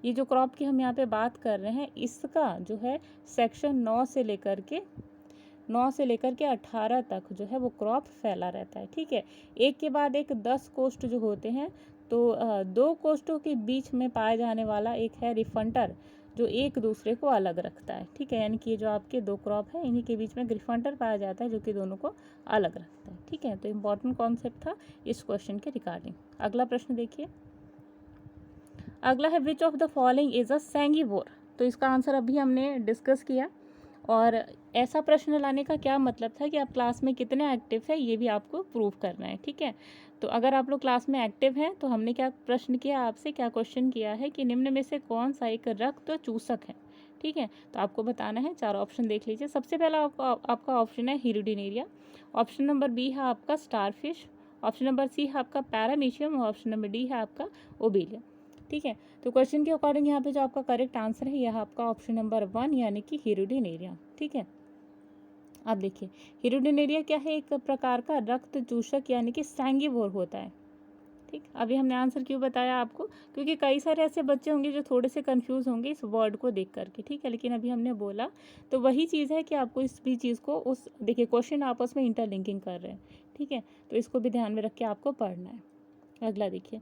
ये जो क्रॉप की हम यहाँ पे बात कर रहे हैं, इसका जो है सेक्शन 9 से लेकर के 18 तक जो है वो क्रॉप फैला रहता है। ठीक है, एक के बाद एक 10 कोष्ठ जो होते हैं, तो 2 कोष्ठों के बीच में पाए जाने वाला एक है रिफंटर जो एक दूसरे को अलग रखता है। ठीक है, यानी कि ये जो आपके 2 क्रॉप है इन्हीं के बीच में ग्रिफंटर पाया जाता है जो कि दोनों को अलग रखता है। ठीक है, तो इम्पॉर्टेंट कॉन्सेप्ट था इस क्वेश्चन के रिगार्डिंग। अगला प्रश्न देखिए, अगला है which of the following is a sanguivore. तो इसका आंसर अभी हमने डिस्कस किया, और ऐसा प्रश्न लाने का क्या मतलब था कि आप क्लास में कितने एक्टिव है ये भी आपको प्रूव करना है। ठीक है, तो अगर आप लोग क्लास में एक्टिव हैं तो हमने क्या प्रश्न किया आपसे, क्या क्वेश्चन किया है कि निम्न में से कौन सा एक रक्त चूसक है। ठीक है, तो आपको बताना है। 4 ऑप्शन देख लीजिए। सबसे पहला आपका ऑप्शन है हीरोडिनेरिया, ऑप्शन नंबर बी है आपका स्टारफिश, ऑप्शन नंबर सी है आपका पैरामीशियम, और ऑप्शन नंबर डी है आपका ओबेलिया। ठीक है, तो क्वेश्चन के अकॉर्डिंग यहाँ पे जो आपका करेक्ट आंसर है यह आपका ऑप्शन नंबर 1 यानी कि हीरोडिनेरिया। ठीक है, आप देखिए हीरोडिनेरिया क्या है, एक प्रकार का रक्त चूषक यानी कि सैंगिवोर होता है। ठीक, अभी हमने आंसर क्यों बताया आपको, क्योंकि कई सारे ऐसे बच्चे होंगे जो थोड़े से कंफ्यूज होंगे इस वर्ड को देख करके। ठीक है, लेकिन अभी हमने बोला तो वही चीज़ है कि आपको इस भी चीज़ को उस देखिए क्वेश्चन आपस में इंटरलिंकिंग कर रहे हैं। ठीक है, तो इसको भी ध्यान में रख के आपको पढ़ना है। अगला देखिए,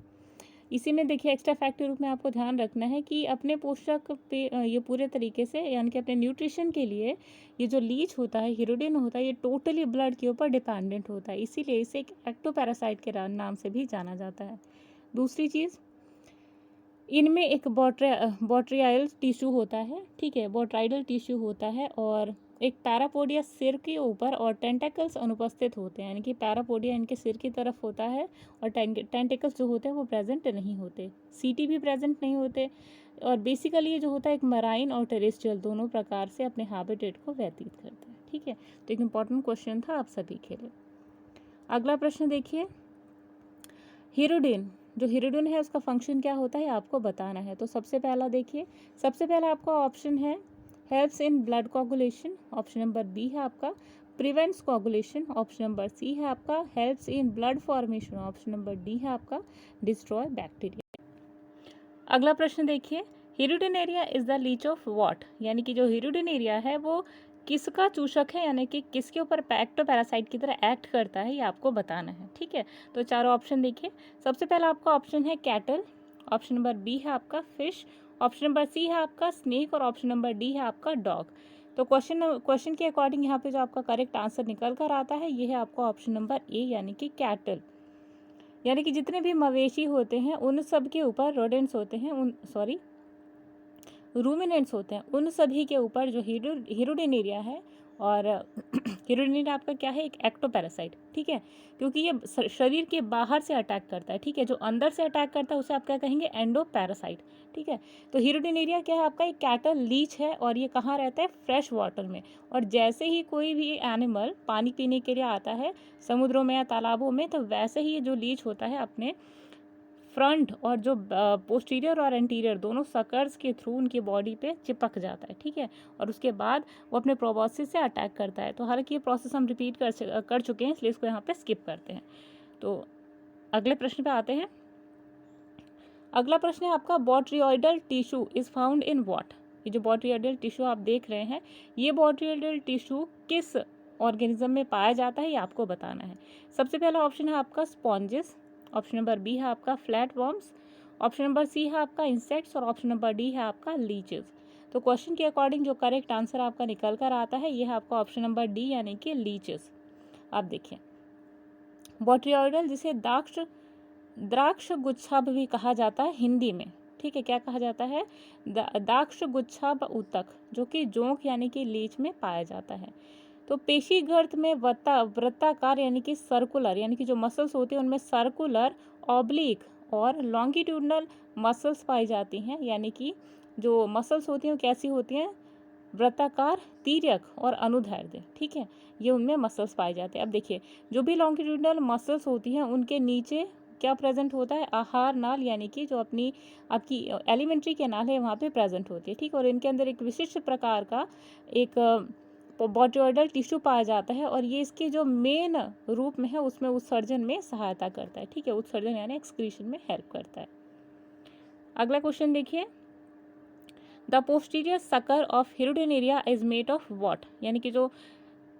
इसी में देखिए एक्स्ट्रा फैक्ट के रूप में आपको ध्यान रखना है कि अपने पोषक पे ये पूरे तरीके से यानी कि अपने न्यूट्रिशन के लिए ये जो लीच होता है, हीरोडिन होता है, ये टोटली ब्लड के ऊपर डिपेंडेंट होता है, इसीलिए इसे एक एक्टोपैरासाइट के नाम से भी जाना जाता है। दूसरी चीज़, इनमें एक बॉट्रियाइल टिश्यू होता है। ठीक है, बॉट्राइडल टिश्यू होता है, और एक पैरापोडिया सिर के ऊपर और टेंटेकल्स अनुपस्थित होते हैं, यानी कि पैरापोडिया इनके सिर की तरफ होता है और टेंटेकल्स जो होते हैं वो प्रेजेंट नहीं होते, सीटी भी प्रेजेंट नहीं होते। और बेसिकली ये जो होता है एक मराइन और टेरेस्ट्रियल दोनों प्रकार से अपने हैबिटेट को व्यतीत करता है। ठीक है, तो एक इम्पॉर्टेंट क्वेश्चन था आप सभी के लिए। अगला प्रश्न देखिए, हीरोडिन जो हीरोडिन है उसका फंक्शन क्या होता है आपको बताना है। तो सबसे पहला देखिए, सबसे पहला आपका ऑप्शन है helps in blood coagulation, option number B है आपका prevents coagulation, option number C है आपका helps in blood formation, option number D है आपका डिस्ट्रॉय बैक्टीरिया। अगला प्रश्न देखिए, Hirudinaria is the leech of what, यानी कि जो हीरोडिनेरिया है वो किसका चूषक है, यानी कि किसके ऊपर एक्टोपैरासाइट की तरह एक्ट करता है, ये आपको बताना है। ठीक है, तो चारों ऑप्शन देखिए। सबसे पहला आपका ऑप्शन है कैटल, ऑप्शन नंबर बी है आपका फिश, ऑप्शन नंबर सी है आपका स्नेक, और ऑप्शन नंबर डी है आपका डॉग। तो क्वेश्चन के अकॉर्डिंग यहाँ पे जो आपका करेक्ट आंसर निकल कर आता है ये है आपका ऑप्शन नंबर ए यानी कि कैटल। यानी कि जितने भी मवेशी होते हैं उन सब के ऊपर रोडेंट्स होते हैं, रूमिनेंट्स होते हैं, उन सभी के ऊपर जो हीरोडिनेरिया है, और हीरोडिनेरिया आपका क्या है, एक एक्टोपैरासाइट। ठीक है, क्योंकि ये शरीर के बाहर से अटैक करता है। ठीक है, जो अंदर से अटैक करता है उसे आप क्या कहेंगे, एंडोपैरासाइट। ठीक है, तो हीरोडिनेरिया क्या है आपका एक कैटल लीच है, और ये कहाँ रहता है, फ्रेश वाटर में। और जैसे ही कोई भी एनिमल पानी पीने के लिए आता है समुद्रों में या तालाबों में, तो वैसे ही ये जो लीच होता है अपने फ्रंट और जो पोस्टीरियर और एंटीरियर दोनों सकर्स के थ्रू उनकी बॉडी पे चिपक जाता है, ठीक है, और उसके बाद वो अपने प्रोबॉसिस से अटैक करता है। तो हालांकि ये प्रोसेस हम रिपीट कर चुके हैं, इसलिए इसको यहाँ पे स्किप करते हैं। तो अगले प्रश्न पे आते हैं। अगला प्रश्न है आपका, botryoidal tissue is found in what. ये जो बॉट्रियोइडल टिश्यू आप देख रहे हैं, ये बॉट्रियोइडल टिश्यू किस ऑर्गेनिज्म में पाया जाता है, ये आपको बताना है। सबसे पहला ऑप्शन है आपका स्पॉन्जेस, ऑप्शन नंबर बी है आपका flat worms, option number C है आपका इंसेक्ट्स और ऑप्शन नंबर डी है आपका लीचेस। तो क्वेश्चन के अकॉर्डिंग जो करेक्ट आंसर आपका निकल कर आता है, ये है आपका ऑप्शन नंबर डी यानी कि लीचेस। आप देखिए, बॉट्रियोइडल जिसे द्राक्ष गुच्छा भी कहा जाता है हिंदी में, ठीक है, क्या कहा जाता है, द्राक्ष गुच्छा ऊतक, जो कि जोंक यानी कि लीच में पाया जाता है। तो पेशी गर्त में वृत्ताकार यानी कि सर्कुलर, यानी कि जो मसल्स होती हैं उनमें सर्कुलर, ऑब्लिक और लॉन्गिट्यूडनल मसल्स पाई जाती हैं, यानी कि जो मसल्स होती हैं वो कैसी होती हैं, वृत्ताकार, तिर्यक और अनुदैर्ध्य, ठीक है, ये उनमें मसल्स पाए जाते हैं। अब देखिए, जो भी लॉन्गिट्यूडनल मसल्स होती हैं उनके नीचे क्या प्रेजेंट होता है, आहार नाल, यानी कि जो आपकी एलिमेंट्री कैनाल है वहाँ पे प्रेजेंट होती है, ठीक, और इनके अंदर एक विशिष्ट प्रकार का एक बॉट्रियोइडल टिश्यू पाया जाता है, और ये इसके जो मेन रूप में है उसमें उत्सर्जन में सहायता करता है, ठीक है, उत्सर्जन यानी एक्सक्रीशन में हेल्प करता है। अगला क्वेश्चन देखिए, the posterior sucker of Hirudinaria is made of what, यानी कि जो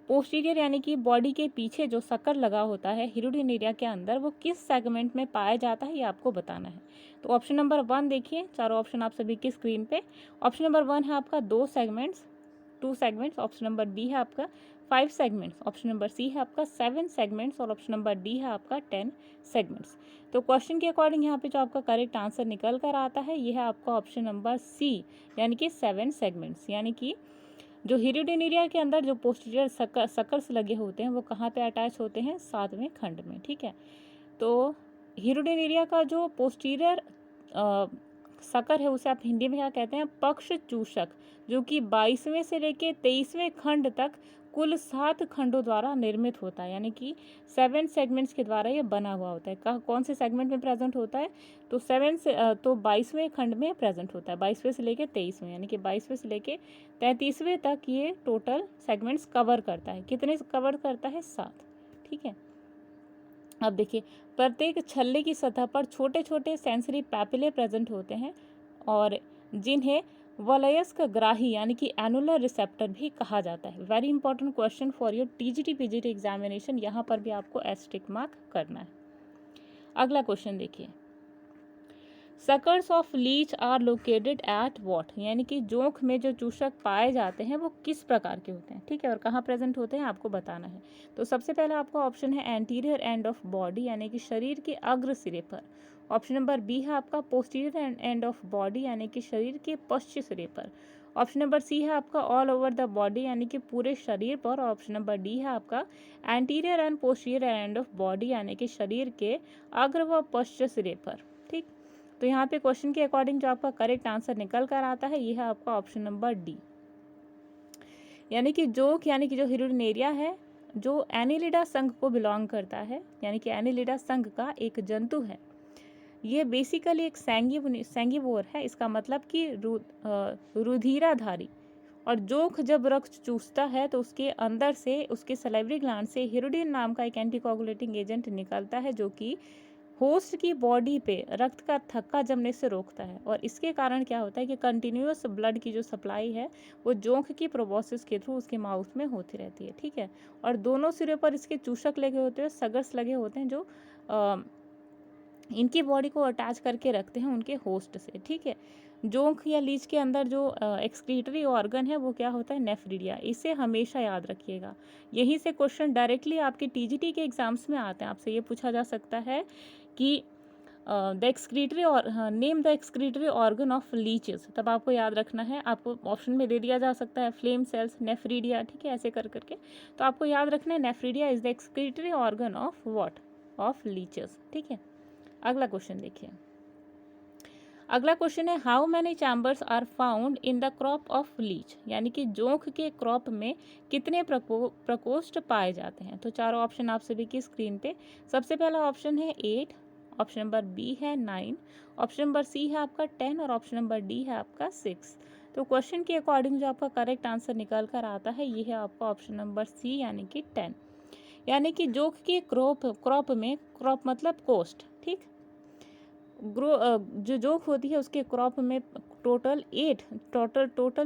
पोस्टीरियर यानी कि बॉडी के पीछे जो सकर लगा होता है हिरुडिनेरिया के अंदर, वो किस सेगमेंट में पाया जाता है, ये आपको बताना है। तो ऑप्शन नंबर 1 देखिए, चारों ऑप्शन आप सभी की स्क्रीन पे। ऑप्शन नंबर 1 है आपका 2 सेगमेंट्स, ऑप्शन नंबर बी है आपका 5 सेगमेंट्स, ऑप्शन नंबर सी है आपका 7 सेगमेंट्स और ऑप्शन नंबर डी है आपका 10 सेगमेंट्स। तो क्वेश्चन के अकॉर्डिंग यहाँ पे जो आपका करेक्ट आंसर निकल कर आता है, ये है आपका ऑप्शन नंबर सी, यानी कि 7 सेगमेंट्स, यानी कि जो हिरुडिनेरिया के अंदर जो पोस्टीरियर सकर्स लगे होते हैं वो कहाँ पे अटैच होते हैं, 7वें खंड में, ठीक है। तो हिरुडिनेरिया का जो पोस्टीरियर सकर है उसे आप हिंदी में क्या कहते हैं, पक्ष चूषक, जो कि 22वें से लेके 23वें खंड तक कुल 7 खंडों द्वारा निर्मित होता है, यानी कि 7 सेगमेंट्स के द्वारा ये बना हुआ होता है। कौन से सेगमेंट में प्रेजेंट होता है, तो 22वें खंड में प्रेजेंट होता है, 22वें से लेके 23वें, यानी कि 22वें से लेके 33वें तक ये टोटल सेगमेंट्स कवर करता है। कितने कवर करता है, 7, ठीक है। अब देखिए, प्रत्येक छल्ले की सतह पर छोटे छोटे सेंसरी पैपिले प्रेजेंट होते हैं, और जिन्हें वलयस्क ग्राही यानी कि एनुलर रिसेप्टर भी कहा जाता है। Very important question for your TGT PGT examination, यहाँ पर भी आपको एस्टेरिक मार्क करना है। अगला क्वेश्चन देखिए, suckers of leech are located at what, यानी कि जोंक में जो चूषक पाए जाते हैं वो किस प्रकार के होते हैं, ठीक है, और कहाँ प्रेजेंट होते हैं आपको बताना है। तो सबसे पहला आपका ऑप्शन है एंटीरियर एंड ऑफ बॉडी, यानी कि शरीर के अग्र सिरे पर। ऑप्शन नंबर बी है आपका पोस्टीरियर एंड ऑफ बॉडी, यानी कि शरीर के पश्चिम सिरे पर। ऑप्शन नंबर सी है आपका ऑल ओवर द बॉडी, यानी कि पूरे शरीर पर। ऑप्शन नंबर डी है आपका anterior and posterior end of body, यानी कि शरीर के अग्र व पश्चिम सिरे पर, ठीक। तो यहाँ पे क्वेश्चन के अकॉर्डिंग जो आपका करेक्ट आंसर निकल कर आता है, ये है आपका ऑप्शन नंबर डी, यानी कि जो हिरुडिनेरिया है, जो एनिलिडा संघ को बिलोंग करता है, यानी कि एनिलिडा संघ का एक जंतु है। ये बेसिकली एक सैंगिवोर है, इसका मतलब कि रुधिराधारी, और जोंक जब रक्त चूसता है तो उसके अंदर से, उसके सलाइवरी ग्लैंड से हिरुडिन नाम का एक एंटीकोगुलेटिंग एजेंट निकलता है, जो कि होस्ट की बॉडी पे रक्त का थक्का जमने से रोकता है। और इसके कारण क्या होता है कि कंटिन्यूअस ब्लड की जो सप्लाई है वो जोंक की प्रोबॉसिस के थ्रू उसके माउथ में होती रहती है, ठीक है। और दोनों सिरे पर इसके चूषक लगे होते हैं, सगर्स लगे होते हैं, जो इनकी बॉडी को अटैच करके रखते हैं उनके होस्ट से, ठीक है। जोंक या लीच के अंदर जो एक्सक्रीटरी ऑर्गन है वो क्या होता है, नेफ्रिडिया। इसे हमेशा याद रखिएगा, यहीं से क्वेश्चन डायरेक्टली आपके टीजीटी के एग्जाम्स में आते हैं। आपसे ये पूछा जा सकता है कि द एक्सक्रीटरी और name the excretory organ of leches, तब आपको याद रखना है। आपको ऑप्शन में दे दिया जा सकता है फ्लेम सेल्स, नेफ्रीडिया, ठीक है, ऐसे कर करके। तो आपको याद रखना है nephridia is the excretory organ of what, of leeches, ठीक है। अगला क्वेश्चन देखिए, अगला क्वेश्चन है how many chambers are found in the crop of leech, यानी कि जोंक के क्रॉप में कितने प्रकोष्ठ पाए जाते हैं। तो चारों ऑप्शन आप सभी की स्क्रीन पे। सबसे पहला ऑप्शन है 8, ऑप्शन नंबर बी है 9, ऑप्शन नंबर सी है आपका 10 और ऑप्शन नंबर डी है आपका 6। तो क्वेश्चन के अकॉर्डिंग जो आपका करेक्ट आंसर निकल कर आता है ये है आपका ऑप्शन नंबर सी यानी कि 10। यानी कि जोक की क्रॉप मतलब कोस्ट, ठीक, जो जोक होती है उसके क्रॉप में टोटल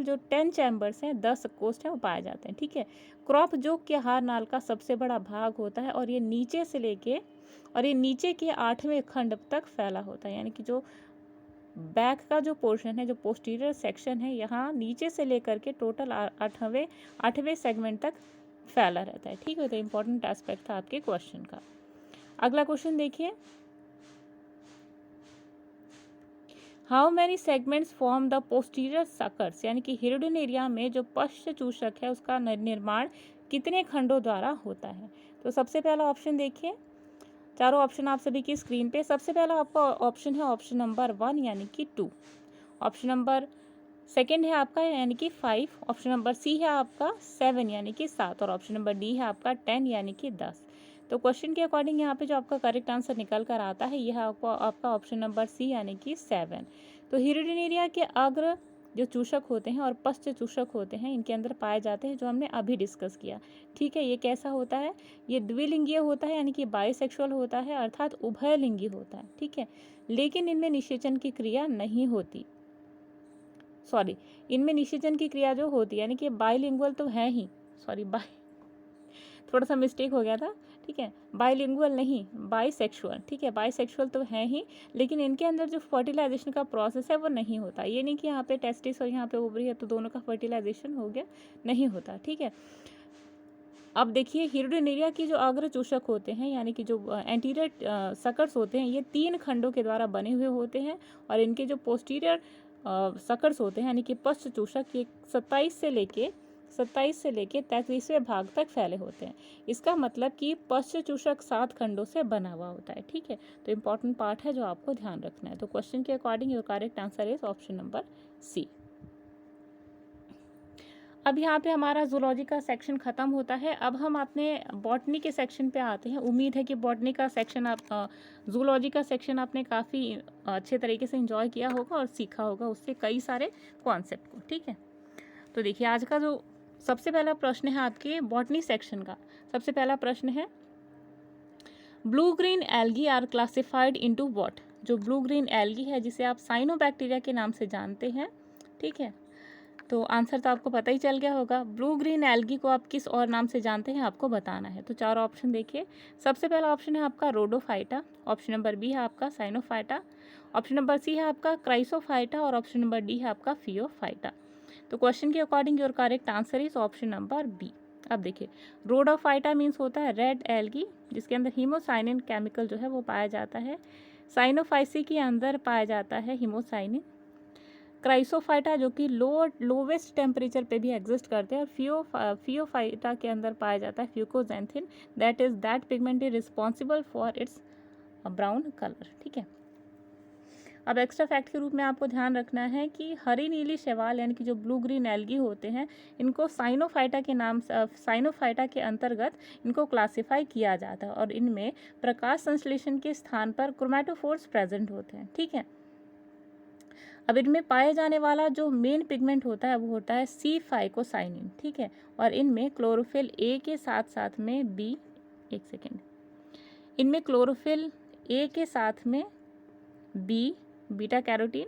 जो 10 चैम्बर्स हैं, 10 कोस्ट हैं वो पाए जाते हैं, ठीक है। क्रॉप जोक के हार नाल का सबसे बड़ा भाग होता है और ये नीचे के 8वें खंड तक फैला होता है। यानी कि जो बैक का जो पोर्शन है, जो पोस्टीरियर सेक्शन है, यहाँ नीचे से लेकर के टोटल 8वें सेगमेंट तक फैला रहता है, ठीक है। तो इम्पोर्टेंट एस्पेक्ट था आपके क्वेश्चन का। अगला क्वेश्चन देखिए, how many segments form the posterior suckers, यानी कि हिरुडिन एरिया में जो पश्च चूषक है उसका निर्माण कितने खंडों द्वारा होता है। तो सबसे पहला ऑप्शन देखिए, चारों ऑप्शन आप सभी की स्क्रीन पे। सबसे पहला आपका ऑप्शन है ऑप्शन नंबर 1 यानी कि 2, ऑप्शन नंबर सेकंड है आपका यानी कि 5, ऑप्शन नंबर सी है आपका 7 यानी कि 7 और ऑप्शन नंबर डी है आपका 10 यानी कि 10। तो क्वेश्चन के अकॉर्डिंग यहाँ पे जो आपका करेक्ट आंसर निकल कर आता है यह आपका ऑप्शन नंबर सी यानी कि 7। तो हिरुडिन एरिया के अग्र जो चूषक होते हैं और पश्च चूषक होते हैं इनके अंदर पाए जाते हैं, जो हमने अभी डिस्कस किया, ठीक है। ये कैसा होता है, ये द्विलिंगीय होता है यानी कि बाइसेक्सुअल होता है, अर्थात उभयलिंगी होता है, ठीक है। लेकिन इनमें निषेचन की क्रिया नहीं होती, इनमें निषेचन की क्रिया जो होती है यानी कि बाइलिंगुअल तो है ही, थोड़ा सा मिस्टेक हो गया था, ठीक है। बाइलिंगुअल नहीं, बाइसेक्सुअल, ठीक है। बाइसेक्सुअल तो है ही, लेकिन इनके अंदर जो फर्टिलाइजेशन का प्रोसेस है वो नहीं होता। ये नहीं कि यहाँ पे टेस्टिस और यहाँ पे ओवरी है तो दोनों का फर्टिलाइजेशन हो गया, नहीं होता, ठीक है। अब देखिए, हिरुडिन एरिया की जो अग्र चूषक होते हैं यानी कि जो एंटीरियर सकर्स होते हैं ये 3 खंडों के द्वारा बने हुए होते हैं और इनके जो पोस्टीरियर सकर्स होते हैं यानी कि पश्च चूषक ये 27 से लेके 33वें भाग तक फैले होते हैं। इसका मतलब कि पश्च चूषक 7 खंडों से बना हुआ होता है, ठीक है। तो इम्पॉर्टेंट पार्ट है जो आपको ध्यान रखना है। तो क्वेश्चन के according your correct answer is option number C. अब यहाँ पे हमारा जूलॉजी का सेक्शन ख़त्म होता है। अब हम अपने बॉटनी के सेक्शन पे आते हैं। उम्मीद है कि बॉटनी का सेक्शन जूलॉजी का सेक्शन आपने काफ़ी अच्छे तरीके से एंजॉय किया होगा और सीखा होगा उससे कई सारे कॉन्सेप्ट को, ठीक है। तो देखिए, आज का जो सबसे पहला प्रश्न है आपके बॉटनी सेक्शन का, सबसे पहला प्रश्न है, blue green algae are classified into what. जो ब्लू ग्रीन एल्गी है जिसे आप साइनोबैक्टीरिया के नाम से जानते हैं, ठीक है। तो आंसर तो आपको पता ही चल गया होगा। ब्लू ग्रीन एल्गी को आप किस और नाम से जानते हैं आपको बताना है। तो 4 ऑप्शन देखिए। सबसे पहला ऑप्शन है आपका रोडोफाइटा, ऑप्शन नंबर बी है आपका साइनोफाइटा, ऑप्शन नंबर सी है आपका क्राइसोफाइटा और ऑप्शन नंबर डी है आपका फियोफाइटा। तो क्वेश्चन के according your correct answer is option number B. अब देखिए, रोडोफाइटा मीन्स होता है रेड एल्गी जिसके अंदर हीमोसाइनिन केमिकल जो है वो पाया जाता है। साइनोफाइसी के अंदर पाया जाता है हीमोसाइनिन। क्राइसोफाइटा जो कि लोवेस्ट टेम्परेचर पे भी एग्जिस्ट करते हैं और फियोफाइटा के अंदर पाया जाता है fucoxanthin, that pigment is responsible for its brown colour, ठीक है। अब एक्स्ट्रा फैक्ट के रूप में आपको ध्यान रखना है कि हरी नीली शैवाल यानी कि जो ब्लू ग्रीन एल्गी होते हैं इनको साइनोफाइटा के अंतर्गत इनको क्लासिफाई किया जाता है और इनमें प्रकाश संश्लेषण के स्थान पर क्रोमैटोफोर्स प्रेजेंट होते हैं, ठीक है। अब इनमें पाए जाने वाला जो मेन पिगमेंट होता है वो होता है C-फाइकोसाइनिन, ठीक है। और इनमें क्लोरोफिल ए के साथ साथ में बी, एक सेकेंड, इनमें क्लोरोफिल ए के साथ में बी, बीटा कैरोटीन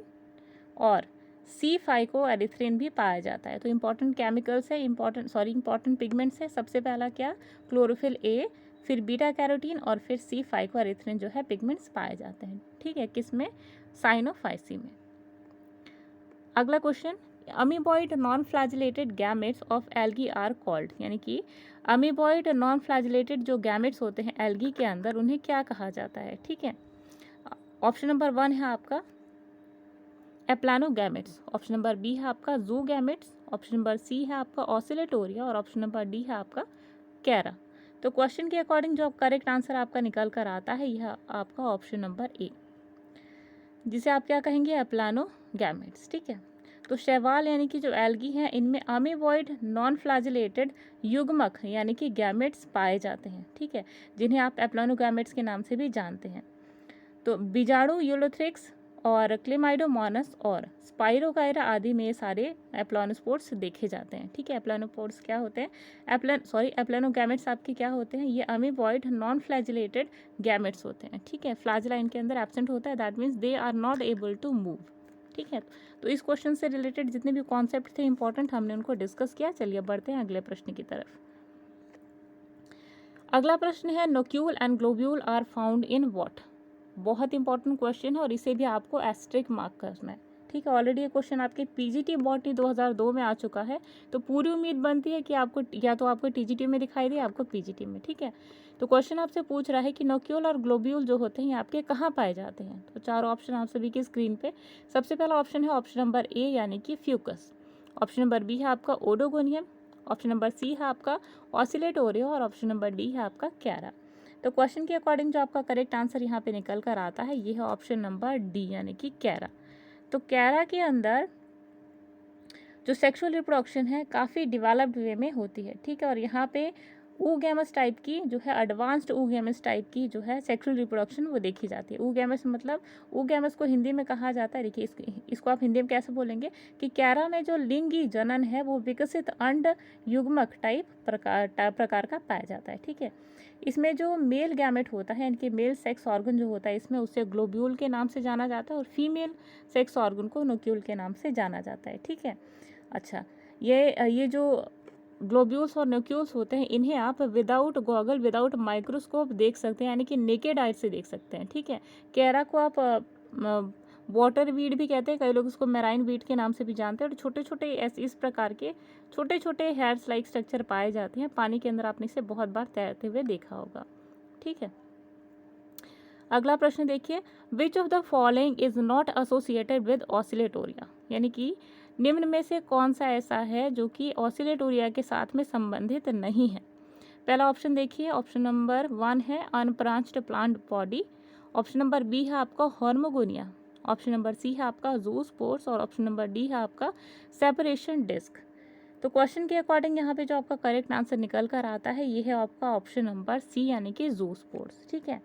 और C-फाइकोएरिथ्रिन भी पाया जाता है। तो इम्पॉर्टेंट केमिकल्स है, इम्पॉर्टेंट पिगमेंट्स है। सबसे पहला क्या, क्लोरोफिल ए, फिर बीटा कैरोटीन और फिर C-फाइकोएरिथ्रिन जो है पिगमेंट्स पाए जाते हैं, ठीक है। किसमें, साइनोफाइसी में। अगला question, amoeboid non flagellated gametes of algae are called, यानी कि अमीबॉइड नॉन फ्लैजिलेटेड जो गैमेट्स होते हैं एल्गी के अंदर उन्हें क्या कहा जाता है, ठीक है। ऑप्शन नंबर 1 है आपका एप्लानोगैमेट्स, ऑप्शन नंबर बी है आपका जूगैमेट्स, ऑप्शन नंबर सी है आपका ऑसिलेटोरिया और ऑप्शन नंबर डी है आपका कैरा। तो क्वेश्चन के अकॉर्डिंग जो करेक्ट आंसर आपका निकल कर आता है यह आपका ऑप्शन नंबर ए, जिसे आप क्या कहेंगे, एप्लानोगैमेट्स, ठीक है। तो शैवाल यानी कि जो एल्गी हैं इनमें अमीबॉइड नॉन फ्लैजिलेटेड युग्मक यानी कि गैमेट्स पाए जाते हैं, ठीक है, जिन्हें आप एप्लानोगैमेट्स के नाम से भी जानते हैं। तो बीजाणु यूलोथ्रिक्स और क्लेमाइडोमोनास और स्पाइरोकाइरा आदि में ये सारे एप्लानोस्पोर्स देखे जाते हैं। ठीक है, एप्लानोस्पोर्स क्या होते हैं? एप्लानोगैमेट्स आपके क्या होते हैं? ये अमीबॉइड नॉन फ्लैजिलेटेड गैमेट्स होते हैं। ठीक है, फ्लैजिला इनके अंदर एब्सेंट होता है, that means they are not able to move. ठीक है, तो इस क्वेश्चन से रिलेटेड जितने भी कॉन्सेप्ट थे इंपॉर्टेंट, हमने उनको डिस्कस किया। चलिए बढ़ते हैं अगले प्रश्न की तरफ। अगला प्रश्न है, nucule and globule are found in what? बहुत इंपॉर्टेंट क्वेश्चन है और इसे भी आपको एस्ट्रिक मार्क करना है। ठीक है, ऑलरेडी ये क्वेश्चन आपके पीजीटी बॉटनी 2002 में आ चुका है, तो पूरी उम्मीद बनती है कि आपको या तो आपको टीजीटी में दिखाई दे, आपको पीजीटी में। ठीक है, तो क्वेश्चन आपसे पूछ रहा है कि नोक्यूल और ग्लोब्यूल जो होते हैं ये आपके कहाँ पाए जाते हैं? तो चार ऑप्शन आप सभी की स्क्रीन पे। सबसे पहला ऑप्शन है ऑप्शन नंबर ए यानी कि फ्यूकस, ऑप्शन नंबर बी है आपका ओडोगोनियम, ऑप्शन नंबर सी है आपका ऑसिलेटोरियो और ऑप्शन नंबर डी है आपका कैरा। तो क्वेश्चन के अकॉर्डिंग जो आपका करेक्ट आंसर यहाँ पे निकल कर आता है ये है ऑप्शन नंबर डी यानी कि कैरा। तो कैरा के अंदर जो सेक्सुअल रिप्रोडक्शन है काफ़ी डेवलप्ड वे में होती है। ठीक है, और यहाँ पे ऊगैमस टाइप की जो है एडवांस्ड ऊगैमस टाइप की जो है सेक्सुअल रिप्रोडक्शन वो देखी जाती है। ऊगैमस मतलब ऊगैमस को हिंदी में कहा जाता है, देखिए इसको आप हिंदी में कैसे बोलेंगे कि कैरा में जो लिंगी जनन है वो विकसित अंड युग्मक टाइप प्रकार का पाया जाता है। ठीक है, इसमें जो मेल गैमेट होता है, इनके मेल सेक्स ऑर्गन जो होता है इसमें उसे ग्लोब्यूल के नाम से जाना जाता है और फीमेल सेक्स ऑर्गन को नोक्यूल के नाम से जाना जाता है। ठीक है, अच्छा, ये जो ग्लोब्यूल्स और न्यूक्यूल्स होते हैं इन्हें आप विदाउट गॉगल विदाउट माइक्रोस्कोप देख सकते हैं, यानी कि नेकेड आई से देख सकते हैं। ठीक है, कैरा को आप वाटर वीड भी कहते हैं, कई लोग इसको मैराइन वीड के नाम से भी जानते हैं। और छोटे छोटे इस प्रकार के छोटे छोटे हेयर्स लाइक स्ट्रक्चर पाए जाते हैं पानी के अंदर, आपने इसे बहुत बार तैरते हुए देखा होगा। ठीक है, अगला प्रश्न देखिए, विच of the following is not associated with Oscillatoria, यानी कि निम्न में से कौन सा ऐसा है जो कि ऑसिलेटोरिया के साथ में संबंधित नहीं है? पहला ऑप्शन देखिए, ऑप्शन नंबर 1 है unbranched plant body, option number B है आपका हॉर्मोगोनिया, ऑप्शन नंबर सी है आपका जूस्पोर्स और ऑप्शन नंबर डी है आपका सेपरेशन डिस्क। तो क्वेश्चन के अकॉर्डिंग यहाँ पे जो आपका करेक्ट आंसर निकल कर आता है ये है आपका ऑप्शन नंबर सी यानी कि जूस्पोर्स। ठीक है,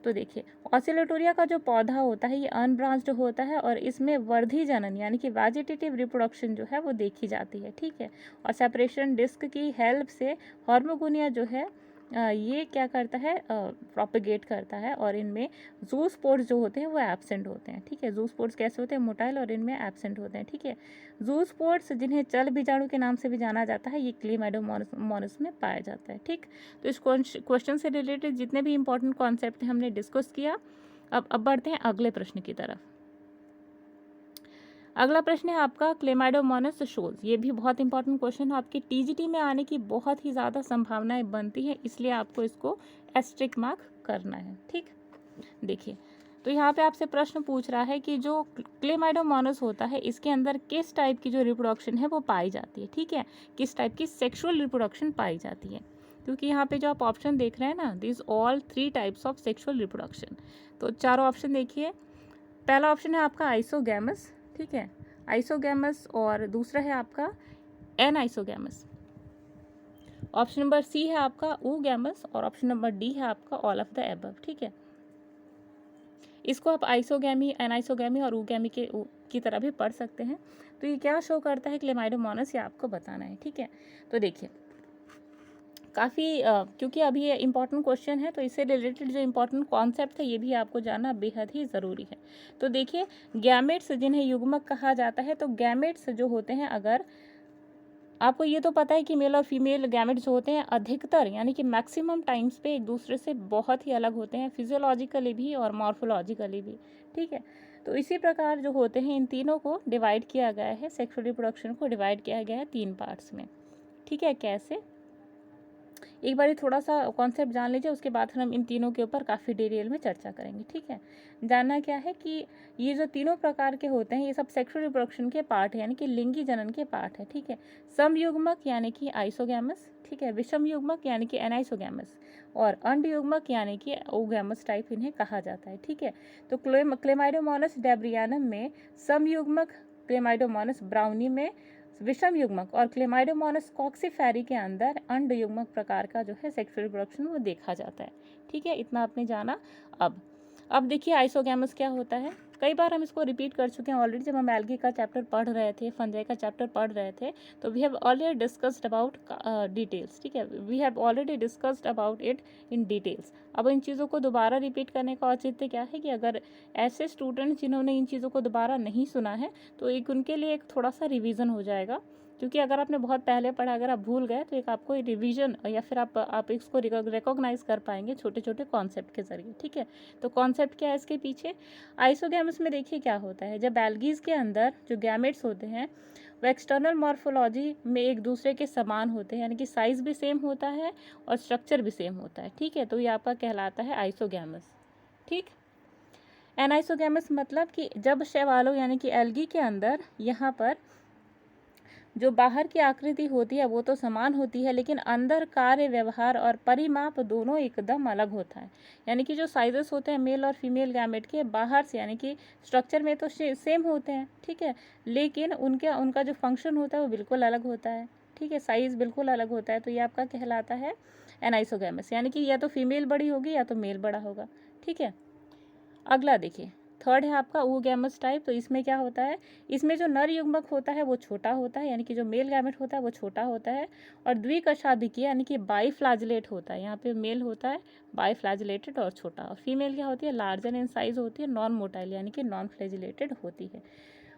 तो देखिए ऑसिलेटोरिया का जो पौधा होता है ये अनब्रांच्ड होता है और इसमें वर्धी जनन यानी कि वेजिटेटिव रिप्रोडक्शन जो है वो देखी जाती है। ठीक है, और सेपरेशन डिस्क की हेल्प से हॉर्मोगोनिया जो है ये क्या करता है, प्रोपेगेट करता है और इनमें जूस्पोर्स जो होते हैं वो एब्सेंट होते हैं। ठीक है, जूस्पोर्स कैसे होते हैं, मोटाइल, और इनमें एब्सेंट होते हैं। ठीक है, जूस्पोर्स जिन्हें चल बीजाणु के नाम से भी जाना जाता है ये क्लेमाइडोमोनास में पाया जाता है। ठीक, तो इस क्वेश्चन से रिलेटेड जितने भी इंपॉर्टेंट कॉन्सेप्ट हमने डिस्कस किया। अब बढ़ते हैं अगले प्रश्न की तरफ। अगला प्रश्न है आपका क्लेमाइडोमोनास शोज, ये भी बहुत इंपॉर्टेंट क्वेश्चन है, आपके टीजीटी में आने की बहुत ही ज़्यादा संभावनाएं बनती हैं, इसलिए आपको इसको एस्ट्रिक मार्क करना है। ठीक, देखिए तो यहाँ पे आपसे प्रश्न पूछ रहा है कि जो क्लेमाइडोमोनास होता है इसके अंदर किस टाइप की जो रिप्रोडक्शन है वो पाई जाती है। ठीक है, किस टाइप की सेक्सुअल रिप्रोडक्शन पाई जाती है, क्योंकि यहाँ पे जो आप ऑप्शन देख रहे हैं ना, this all 3 types of sexual reproduction. तो चारों ऑप्शन देखिए, पहला ऑप्शन है आपका आइसोगैमस। ठीक है, आइसोगैमस, और दूसरा है आपका एनआइसोगैमस, ऑप्शन नंबर सी है आपका ऊगैमस और ऑप्शन नंबर डी है आपका ऑल ऑफ द एबव। ठीक है, इसको आप आइसोगैमी, एनाइसोगैमी और ऊगैमी की तरह भी पढ़ सकते हैं। तो ये क्या शो करता है क्लेमाइडोमोनास, ये आपको बताना है। ठीक है, तो देखिए काफ़ी क्योंकि अभी ये इंपॉर्टेंट क्वेश्चन है तो इससे रिलेटेड जो इंपॉर्टेंट कॉन्सेप्ट है ये भी आपको जानना बेहद ही ज़रूरी है। तो देखिए गैमेट्स जिन्हें युग्मक कहा जाता है, तो गैमेट्स जो होते हैं, अगर आपको ये तो पता है कि मेल और फीमेल गैमेट्स जो होते हैं अधिकतर यानी कि मैक्सिमम टाइम्स पे एक दूसरे से बहुत ही अलग होते हैं, फिजियोलॉजिकली भी और मॉर्फोलॉजिकली भी। ठीक है, तो इसी प्रकार जो होते हैं इन तीनों को डिवाइड किया गया है, सेक्सुअल रिप्रोडक्शन को डिवाइड किया गया है 3 पार्ट्स में। ठीक है, कैसे, एक बार थोड़ा सा कॉन्सेप्ट जान लीजिए, उसके बाद हम इन तीनों के ऊपर काफ़ी डिटेल में चर्चा करेंगे। ठीक है, जानना क्या है कि ये जो तीनों प्रकार के होते हैं ये सब सेक्सुअल रिप्रोडक्शन के पार्ट है, यानी कि लिंगी जनन के पार्ट है। ठीक है, समयुग्मक यानी कि आइसोगैमस, ठीक है, विषम युग्मक यानी कि एनाइसोगैमस, और अंड युग्मक यानी कि ओगैमस टाइप इन्हें कहा जाता है। ठीक है, तो क्लेमाइडोमोनास डेब्रियानम में समयुग्मक, क्लेमाइडोमोनास ब्राउनी में विषम युग्मक और क्लेमाइडोमोनास कॉक्सीफेरी के अंदर अंड युग्मक प्रकार का जो है सेक्सुअल रिप्रोडक्शन वो देखा जाता है। ठीक है, इतना आपने जाना। अब अब देखिए आइसोगैमस क्या होता है, कई बार हम इसको रिपीट कर चुके हैं ऑलरेडी। जब हम एल्गी का चैप्टर पढ़ रहे थे, फंजाई का चैप्टर पढ़ रहे थे, तो we have already discussed about details, ठीक है, we have already discussed about it in details. अब इन चीज़ों को दोबारा रिपीट करने का औचित्य क्या है कि अगर ऐसे स्टूडेंट जिन्होंने इन चीज़ों को दोबारा नहीं सुना है, तो एक उनके लिए एक थोड़ा सा रिविज़न हो जाएगा। क्योंकि अगर आपने बहुत पहले पढ़ा, अगर आप भूल गए, तो एक आपको रिवीजन या फिर आप इसको रिकॉग्नाइज कर पाएंगे छोटे छोटे कॉन्सेप्ट के जरिए, ठीक है। तो कॉन्सेप्ट क्या है इसके पीछे, आइसोगैमस में देखिए क्या होता है, जब एल्गीज के अंदर जो गैमेट्स होते हैं वो एक्सटर्नल मॉर्फोलॉजी में एक दूसरे के समान होते हैं, यानी कि साइज भी सेम होता है और स्ट्रक्चर भी सेम होता है, ठीक है। तो ये आपका कहलाता है आइसोगैमस, ठीक। एनाइसोगैमस मतलब कि जब शैवालों यानी कि एल्गी के अंदर यहाँ पर जो बाहर की आकृति होती है वो तो समान होती है, लेकिन अंदर कार्य, व्यवहार और परिमाप दोनों एकदम अलग होता है। यानी कि जो साइजेस होते हैं मेल और फीमेल गैमेट के बाहर से, यानी कि स्ट्रक्चर में तो सेम होते हैं, ठीक है, लेकिन उनका जो फंक्शन होता है वो बिल्कुल अलग होता है, ठीक है, साइज बिल्कुल अलग होता है। तो ये आपका कहलाता है एनाइसोगैमस, यानी कि या तो फीमेल बड़ी होगी या तो मेल बड़ा होगा, ठीक है। अगला देखिए, थर्ड है आपका oogamous टाइप। तो इसमें क्या होता है, इसमें जो नर युग्मक होता है वो छोटा होता है, यानी कि जो मेल गैमेट होता है वो छोटा होता है, और द्विकशाभिकीय यानी कि बाईफ्लैजिलेट होता है। यहाँ पे मेल होता है बाईफ्लैजिलेटेड और छोटा, और फीमेल क्या होती है, लार्जर इन साइज होती है, नॉन मोटाइल यानी कि नॉन फ्लैजिलेटेड होती है,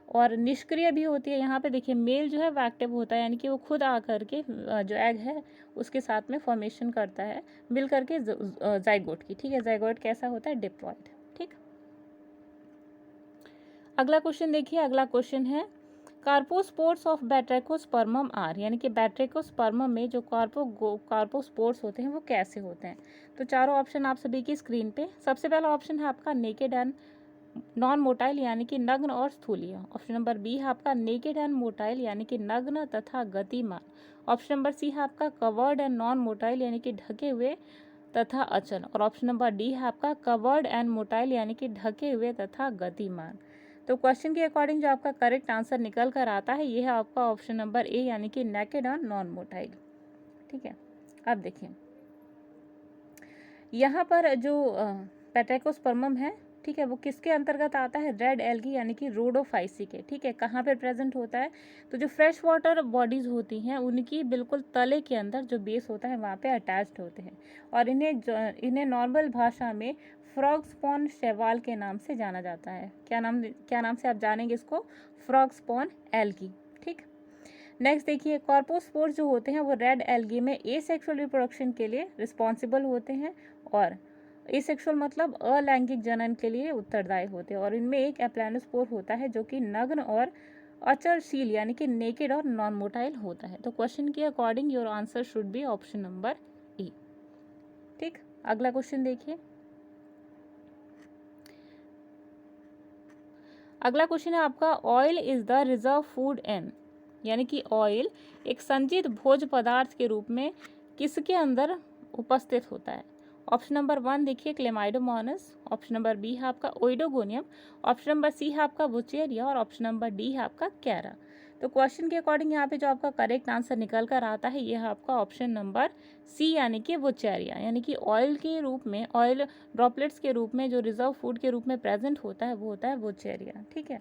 और निष्क्रिय भी होती है। यहाँ पे देखिए मेल जो है वो एक्टिव होता है, यानी कि वो खुद आकर के जो एग है उसके साथ में फॉर्मेशन करता है मिल करके जाइगोट की, ठीक है। जाइगोट कैसा होता है, डिप्लॉयड, ठीक। अगला क्वेश्चन देखिए, अगला क्वेश्चन है कार्पोस्पोर्स ऑफ बैट्रेकोस्पर्मम आर, यानी कि बैट्रेकोस्पर्मम में जो कार्पोस्पोर्स होते हैं वो कैसे होते हैं। तो चारों ऑप्शन आप सभी की स्क्रीन पे। सबसे पहला ऑप्शन है आपका नेकेड एंड नॉन मोटाइल यानी कि नग्न और स्थूलीय। ऑप्शन नंबर बी है आपका नेकेड एंड मोटाइल यानी कि नग्न तथा गतिमान। ऑप्शन नंबर सी है आपका कवर्ड एंड नॉन मोटाइल यानी कि ढके हुए तथा अचल, और ऑप्शन नंबर डी है आपका कवर्ड एंड मोटाइल यानी कि ढके हुए तथा गतिमान। तो क्वेश्चन के अकॉर्डिंग जो आपका करेक्ट आंसर निकल कर आता है ये है आपका ऑप्शन नंबर ए यानी कि नेकेड और नॉन मोटाइल, ठीक है। अब देखिए यहाँ पर जो बैट्रेकोस्पर्मम है, ठीक है, वो किसके अंतर्गत आता है, रेड एल्गी यानी कि रोडोफाइसी के, ठीक है। कहाँ पे प्रेजेंट होता है, तो जो फ्रेश वाटर बॉडीज होती हैं उनकी बिल्कुल तले के अंदर जो बेस होता है वहाँ पे अटैच्ड होते हैं, और इन्हें नॉर्मल भाषा में फ्रॉग स्पॉन शैवाल के नाम से जाना जाता है। क्या नाम से आप जानेंगे इसको, फ्रॉग स्पॉन एल्गी, ठीक। नेक्स्ट देखिए, कार्पोस्पोर्स जो होते हैं वो रेड एल्गी में एसेक्सुअल रिप्रोडक्शन के लिए रिस्पॉन्सिबल होते हैं, और एसेक्सुअल मतलब अलैंगिक जनन के लिए उत्तरदायी होते हैं, और इनमें एक एप्लानोस्पोर होता है जो कि नग्न और अचलशील यानी कि नेकेड और नॉन मोटाइल होता है। तो क्वेश्चन के according your answer should be option number A, ठीक। अगला क्वेश्चन देखिए, अगला क्वेश्चन है आपका oil is the reserve food in, यानी कि ऑयल एक संचित भोज्य पदार्थ के रूप में किसके अंदर उपस्थित होता है। ऑप्शन नंबर 1 देखिए क्लेमाइडोमोनास, ऑप्शन नंबर बी है आपका ओइडोगोनियम, ऑप्शन नंबर सी है आपका बुचेरिया, और ऑप्शन नंबर डी है आपका कैरा। तो क्वेश्चन के अकॉर्डिंग यहाँ पे जो आपका करेक्ट आंसर निकल कर आता है ये है आपका ऑप्शन नंबर सी यानी कि बुचेरिया, यानी कि ऑयल के रूप में, ऑयल ड्रॉपलेट्स के रूप में जो रिजर्व फूड के रूप में प्रेजेंट होता है वो होता है बुचेरिया, ठीक है।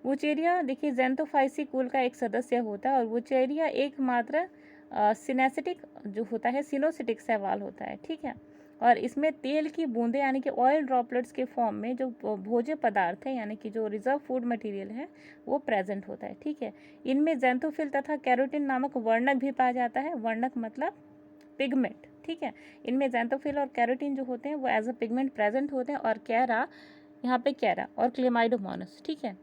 वुचेरिया देखिए ज़ेंथोफाइसी कुल का एक सदस्य होता है, और वुचेरिया एकमात्र सिनेसिटिक जो होता है सिनोसिटिक शैवाल होता है, ठीक है। और इसमें तेल की बूंदें यानी कि ऑयल ड्रॉपलेट्स के फॉर्म में जो भोज्य पदार्थ है यानी कि जो रिजर्व फूड मटेरियल है वो प्रेजेंट होता है, ठीक है। इनमें ज़ेंथोफिल तथा कैरोटीन नामक वर्णक भी पाया जाता है, वर्णक मतलब पिगमेंट, ठीक है। इनमें ज़ेंथोफिल और कैरोटीन जो होते हैं वो एज अ पिगमेंट प्रेजेंट होते हैं, और कैरा यहाँ पे कैरा और क्लेमाइडोमोनास, ठीक है।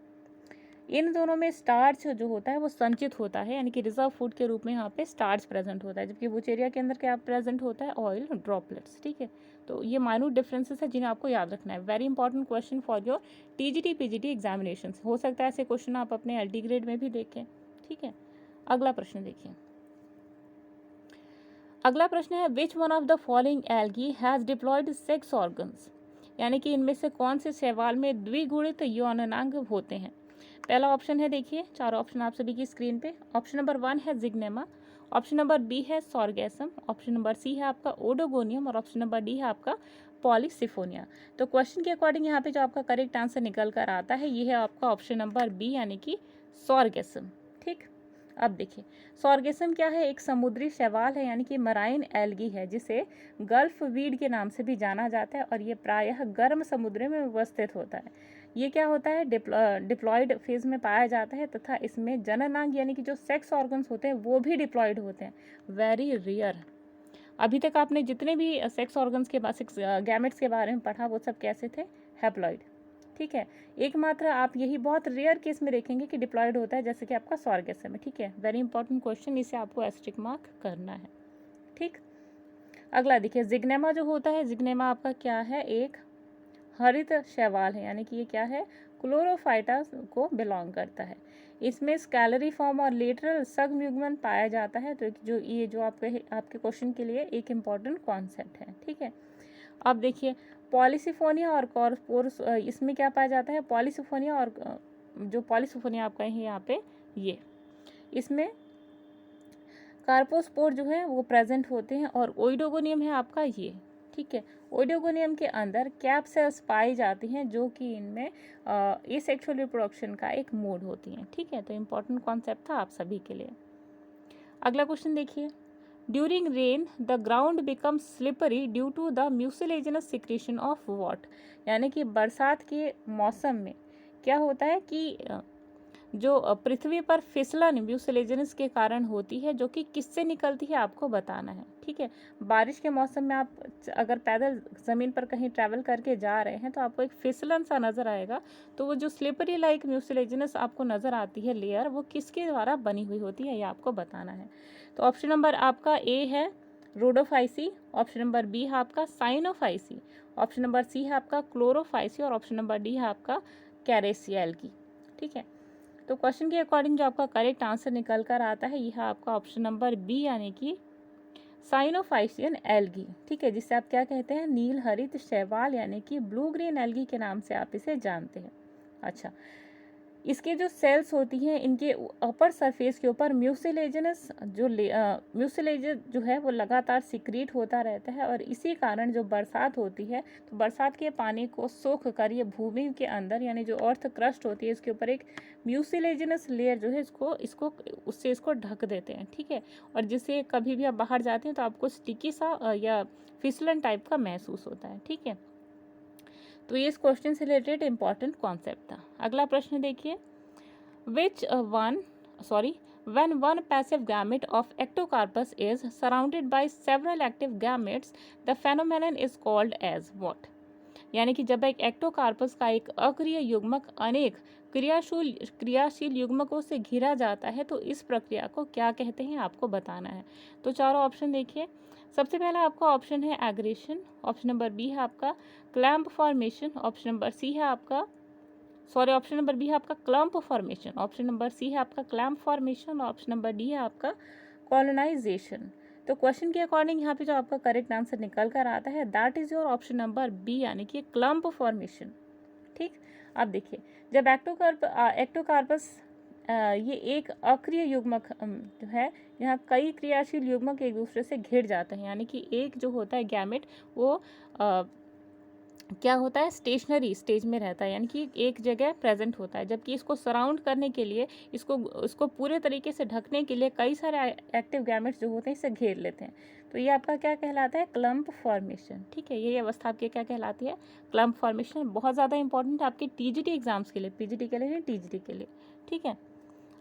इन दोनों में स्टार्च जो होता है वो संचित होता है, यानी कि रिजर्व फूड के रूप में यहाँ पे स्टार्च प्रेजेंट होता है, जबकि बुचेरिया के अंदर क्या प्रेजेंट होता है, ऑयल ड्रॉपलेट्स, ठीक है। तो ये माइन्यूट डिफरेंसेस है जिन्हें आपको याद रखना है। Very important question for your TGT PGT examination. हो सकता है ऐसे क्वेश्चन आप अपने एलटी ग्रेड में भी देखें, ठीक है। अगला प्रश्न देखिए, अगला प्रश्न है which one of the following algae has diploid sex organs, यानी कि इनमें से कौन से शैवाल में द्विगुणित यौनांग होते हैं। पहला ऑप्शन है देखिए, चारों ऑप्शन आप सभी की स्क्रीन पे। ऑप्शन नंबर 1 है जिग्नेमा, ऑप्शन नंबर बी है सॉर्गेसम, ऑप्शन नंबर सी है आपका ओडोगोनियम और ऑप्शन नंबर डी है आपका पॉलीसिफोनिया। तो क्वेश्चन के अकॉर्डिंग यहाँ पे जो आपका करेक्ट आंसर निकल कर आता है ये है आपका ऑप्शन नंबर बी यानी कि सॉर्गेसम। ठीक, अब देखिए सॉर्गेसम क्या है, एक समुद्री शैवाल है यानी कि मराइन एल्गी है जिसे गल्फ वीड के नाम से भी जाना जाता है और ये प्रायः गर्म समुद्र में व्यवस्थित होता है। ये क्या होता है, डिप्लॉयड फेज में पाया जाता है तथा इसमें जननांग यानी कि जो सेक्स ऑर्गन्स होते हैं वो भी डिप्लॉयड होते हैं, वेरी रेयर। अभी तक आपने जितने भी सेक्स ऑर्गन्स के सेक्स गैमेट्स के बारे में पढ़ा वो सब कैसे थे, हैप्लॉइड। ठीक है, एकमात्र आप यही बहुत रेयर केस में देखेंगे कि डिप्लॉयड होता है, जैसे कि आपका सॉर्गेसम है। ठीक है, वेरी इंपॉर्टेंट क्वेश्चन, इसे आपको एस्ट्रिक मार्क करना है। ठीक, अगला देखिए जिग्नेमा जो होता है, जिग्नेमा आपका क्या है, एक हरित शैवाल है यानी कि ये क्या है, क्लोरोफाइटा को बिलोंग करता है। इसमें स्कैलरी फॉर्म और लेटरल सग्म युग्मन पाया जाता है। तो जो ये जो आपके क्वेश्चन के लिए एक इम्पॉर्टेंट कॉन्सेप्ट है। ठीक है, अब देखिए पॉलीसिफोनिया और कॉर्पोरस, इसमें क्या पाया जाता है, पॉलीसिफोनिया और जो पॉलीसिफोनिया आपका है यहाँ पे ये, इसमें कार्पोस्पोर जो है वो प्रेजेंट होते हैं और ओइडोगोनियम है आपका ये। ठीक है, ओइडोगोनियम के अंदर कैप सेल्स पाई जाती हैं जो कि इनमें एसेक्सुअल रिप्रोडक्शन का एक मोड होती हैं। ठीक है, तो इम्पॉर्टेंट कॉन्सेप्ट था आप सभी के लिए। अगला क्वेश्चन देखिए, during rain the ground become slippery due to the mucilaginous secretion of what, यानी कि बरसात के मौसम में क्या होता है कि जो पृथ्वी पर फिसलन म्यूसिलेजिनस के कारण होती है, जो कि किससे निकलती है आपको बताना है। ठीक है, बारिश के मौसम में आप अगर पैदल ज़मीन पर कहीं ट्रैवल करके जा रहे हैं तो आपको एक फिसलन सा नज़र आएगा, तो वो जो स्लिपरी लाइक म्यूसिलेजिनस आपको नज़र आती है लेयर, वो किसके द्वारा बनी हुई होती है ये आपको बताना है। तो ऑप्शन नंबर आपका ए है रोडोफाइसी, ऑप्शन नंबर बी है आपका साइनोफाइसी, ऑप्शन नंबर सी है आपका क्लोरोफाइसी और ऑप्शन नंबर डी है आपका कैरेसियल की। ठीक है, तो क्वेश्चन के अकॉर्डिंग जो आपका करेक्ट आंसर निकल कर आता है यह आपका ऑप्शन नंबर बी यानी कि साइनोफाइसियन एल्गी। ठीक है, जिसे आप क्या कहते हैं, नील हरित शैवाल यानी कि ब्लू ग्रीन एल्गी के नाम से आप इसे जानते हैं। अच्छा, इसके जो सेल्स होती हैं इनके अपर सरफेस के ऊपर म्यूसिलेजिनस म्यूसिलेज जो है वो लगातार सिक्रीट होता रहता है और इसी कारण जो बरसात होती है तो बरसात के पानी को सोख कर ये भूमि के अंदर यानी जो अर्थ क्रस्ट होती है इसके ऊपर एक म्यूसिलेजिनस लेयर जो है इसको ढक देते हैं। ठीक है, और जिससे कभी भी आप बाहर जाते हैं तो आपको स्टिकी सा या फिसलन टाइप का महसूस होता है। ठीक है, तो ये इस क्वेश्चन से रिलेटेड इंपॉर्टेंट कॉन्सेप्ट था। अगला प्रश्न देखिए, when one passive gamete of ectocarpus is surrounded by several active gametes, the phenomenon is called as what? यानी कि जब एक एक्टोकार्पस का एक अक्रिय युग्मक अनेक क्रियाशील युग्मकों से घिरा जाता है तो इस प्रक्रिया को क्या कहते हैं आपको बताना है। तो चारों ऑप्शन देखिए, सबसे पहला आपका ऑप्शन है एग्रेशन, ऑप्शन नंबर बी है आपका clamp formation, option number C है आपका ऑप्शन नंबर बी है आपका clump formation, option number C है आपका clamp formation, option number D है आपका कॉलोनाइजेशन। तो क्वेश्चन के अकॉर्डिंग यहाँ पे जो आपका करेक्ट आंसर निकल कर आता है that is your option number B यानी कि क्लम्प फॉर्मेशन। ठीक, अब देखिए जब एक्टोकार्पस ये एक अक्रिय युग्मक जो है, यहाँ कई क्रियाशील युग्मक एक दूसरे से घिर जाते हैं, यानी कि एक जो होता है गैमेट वो क्या होता है, स्टेशनरी स्टेज में रहता है, यानी कि एक जगह प्रेजेंट होता है, जबकि इसको सराउंड करने के लिए इसको पूरे तरीके से ढकने के लिए कई सारे एक्टिव गैमेट्स जो होते हैं इसे घेर लेते हैं। तो ये आपका क्या कहलाता है, क्लम्प फॉर्मेशन। ठीक है, ये अवस्था आपकी क्या कहलाती है, क्लम्प फॉर्मेशन। बहुत ज़्यादा इंपॉर्टेंट है आपके टीजीटी एग्जाम्स के लिए, पीजीटी के लिए नहीं, टीजीटी के लिए। ठीक है,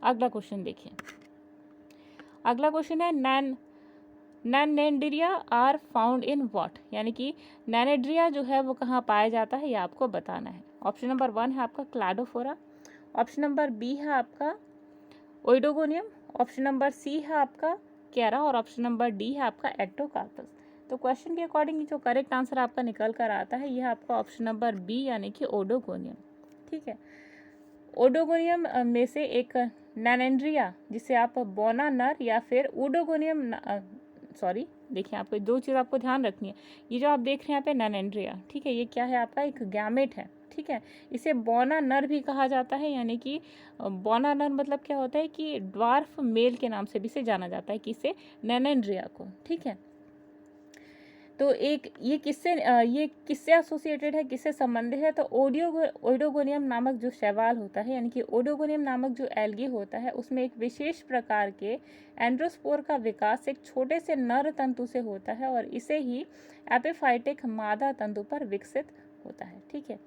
अगला क्वेश्चन देखिए, अगला क्वेश्चन है नैनेड्रिया आर फाउंड इन व्हाट, यानी कि नैनेड्रिया जो है वो कहाँ पाया जाता है ये आपको बताना है। ऑप्शन नंबर 1 है आपका क्लाडोफोरा, ऑप्शन नंबर बी है आपका ओइडोगोनियम, ऑप्शन नंबर सी है आपका कैरा और ऑप्शन नंबर डी है आपका एक्टोकार्पस। तो क्वेश्चन के अकॉर्डिंग जो करेक्ट आंसर आपका निकल कर आता है यह आपका ऑप्शन नंबर बी यानी कि ओडोगोनियम। ठीक है, ओडोगोनियम में से एक नैनेड्रिया जिसे आप बोना नर या फिर ओडोगोनियम देखिए आपको दो चीज़ आपको ध्यान रखनी है। ये जो आप देख रहे हैं यहाँ पे नैनेड्रिया, ठीक है, ये क्या है आपका एक गैमेट है। ठीक है। इसे बौना नर भी कहा जाता है, यानी कि बौना नर मतलब क्या होता है कि ड्वार्फ मेल के नाम से भी इसे जाना जाता है, किसे, नैनेंड्रिया को, ठीक है। तो एक ये किससे एसोसिएटेड है, किससे संबंधित है, तो ओइडोगोनियम नामक जो शैवाल होता है, यानी कि ओइडोगोनियम नामक जो एल्गी होता है, उसमें एक विशेष प्रकार के एंड्रोस्पोर का विकास एक छोटे से नर तंतु से होता है और इसे ही एपिफाइटिक मादा तंतु पर विकसित होता है, ठीक है।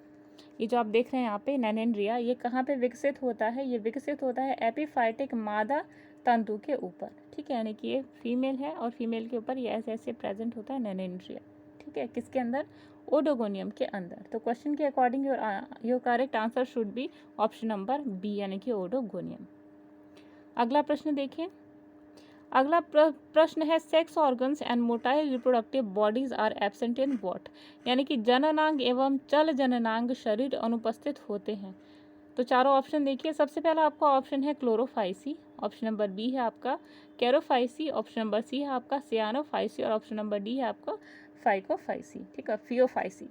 ये जो आप देख रहे हैं यहाँ पे नैनेंड्रिया, ये कहाँ पे विकसित होता है, ये विकसित होता है एपिफाइटिक मादा तंतु के ऊपर, ठीक है, यानी कि ये फीमेल है और फीमेल के ऊपर ये ऐसे ऐसे प्रेजेंट होता है नैनेंड्रिया, ठीक है, किसके अंदर, ओडोगोनियम के अंदर। तो क्वेश्चन के according your correct answer should be option number B, यानी कि ओडोगोनियम। अगला प्रश्न देखिए। अगला प्रश्न है sex organs and motile reproductive bodies are absent in what, यानी कि जननांग एवं चल जननांग शरीर अनुपस्थित होते हैं। तो चारों ऑप्शन देखिए। सबसे पहला आपका ऑप्शन है क्लोरोफाइसी, ऑप्शन नंबर बी है आपका कैरोफाइसी, ऑप्शन नंबर सी है आपका सियानोफाइसी और ऑप्शन नंबर डी है आपका फाइकोफाइसी, ठीक है, फियोफाइसी।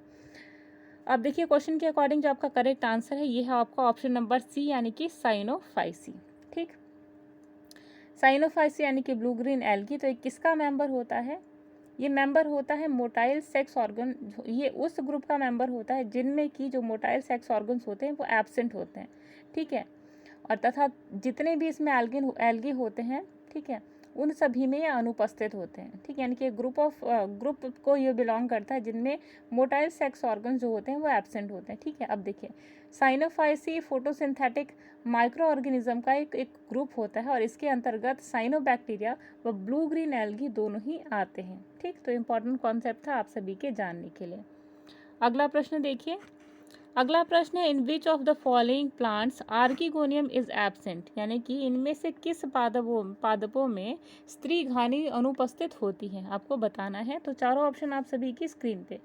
अब देखिए क्वेश्चन के अकॉर्डिंग जो आपका करेक्ट आंसर है ये है आपका ऑप्शन नंबर सी, यानी कि साइनोफाइसी, ठीक। साइनोफाइसी यानी कि ब्लू ग्रीन एल्गी, तो एक किसका मेंबर होता है, ये मेंबर होता है मोटाइल सेक्स ऑर्गन, ये उस ग्रुप का मेंबर होता है जिनमें की जो मोटाइल सेक्स ऑर्गन्स होते हैं वो एब्सेंट होते हैं, ठीक है, और तथा जितने भी इसमें एल्गी होते हैं, ठीक है, उन सभी में ये अनुपस्थित होते हैं, ठीक है, यानी कि ग्रुप को ये बिलोंग करता है जिनमें मोटाइल सेक्स ऑर्गन्स जो होते हैं वो एब्सेंट होते हैं, ठीक है। अब देखिए साइनोफाइसी फोटोसिंथेटिक माइक्रो ऑर्गेनिज्म का एक ग्रुप होता है और इसके अंतर्गत साइनोबैक्टीरिया व ब्लू ग्रीन एल्गी दोनों ही आते हैं, ठीक। तो इम्पॉर्टेंट कॉन्सेप्ट था आप सभी के जानने के लिए। अगला प्रश्न देखिए। अगला प्रश्न है in which of the following plants archegonium is absent, यानी कि इनमें से किस पादपों में स्त्री घानी अनुपस्थित होती है, आपको बताना है। तो चारों ऑप्शन आप सभी की स्क्रीन पे।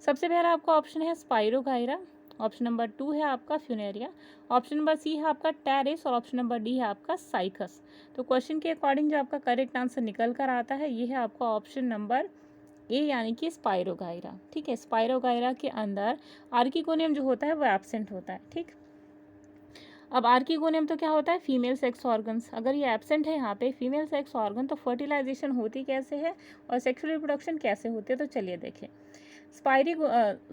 सबसे पहला आपका ऑप्शन है स्पाइरोगाइरा, ऑप्शन नंबर 2 है आपका फ्यूनेरिया, ऑप्शन नंबर सी है आपका टेरिस और ऑप्शन नंबर डी है आपका साइकस। तो क्वेश्चन के अकॉर्डिंग जो आपका करेक्ट आंसर निकल कर आता है ये है आपका ऑप्शन नंबर ए, यानी कि स्पाइरोगाइरा, ठीक है। स्पाइरोगाइरा के अंदर आर्किगोनियम जो होता है वो एब्सेंट होता है, ठीक। अब आर्किगोनियम तो क्या होता है, फीमेल सेक्स ऑर्गन्स, अगर ये एब्सेंट है यहाँ पे फीमेल सेक्स ऑर्गन तो फर्टिलाइजेशन होती कैसे है और सेक्सुअल रिप्रोडक्शन कैसे होती है, तो चलिए देखें।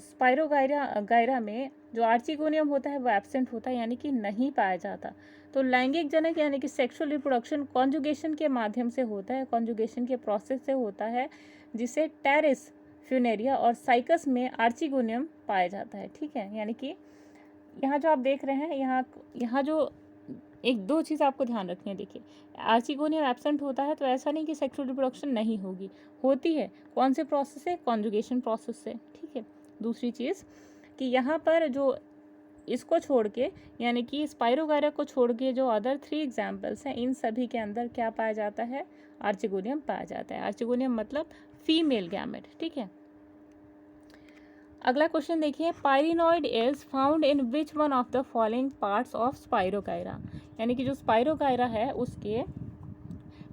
स्पाइरोगाइरा में जो आर्चिगोनियम होता है वो एब्सेंट होता है, यानी कि नहीं पाया जाता। तो लैंगिक जनक यानी कि सेक्सुअल रिप्रोडक्शन कॉन्जुगेशन के माध्यम से होता है, कॉन्जुगेशन के प्रोसेस से होता है, जिसे टेरिस, फ्यूनेरिया और साइकस में आर्चिगोनियम पाया जाता है, ठीक है। यानी कि यहाँ जो आप देख रहे हैं यहाँ जो एक दो चीज़ आपको ध्यान रखनी है। देखिए आर्चिगोनियम एब्सेंट होता है तो ऐसा नहीं कि सेक्सुअल रिप्रोडक्शन नहीं होगी, होती है। कौन से प्रोसेस से, कॉन्जुगेशन प्रोसेस से, ठीक है। दूसरी चीज़ कि यहाँ पर जो इसको छोड़ के यानी कि स्पाइरोगाइरा को छोड़ के जो अदर 3 एग्जाम्पल्स हैं इन सभी के अंदर क्या पाया जाता है, आर्चिगोनियम पाया जाता है। आर्चिगोनियम मतलब फीमेल गैमेट, ठीक है। अगला क्वेश्चन देखिए। Pyrenoid is found in which one of the following parts of Spirogyra, यानी कि जो स्पाइरोगाइरा है उसके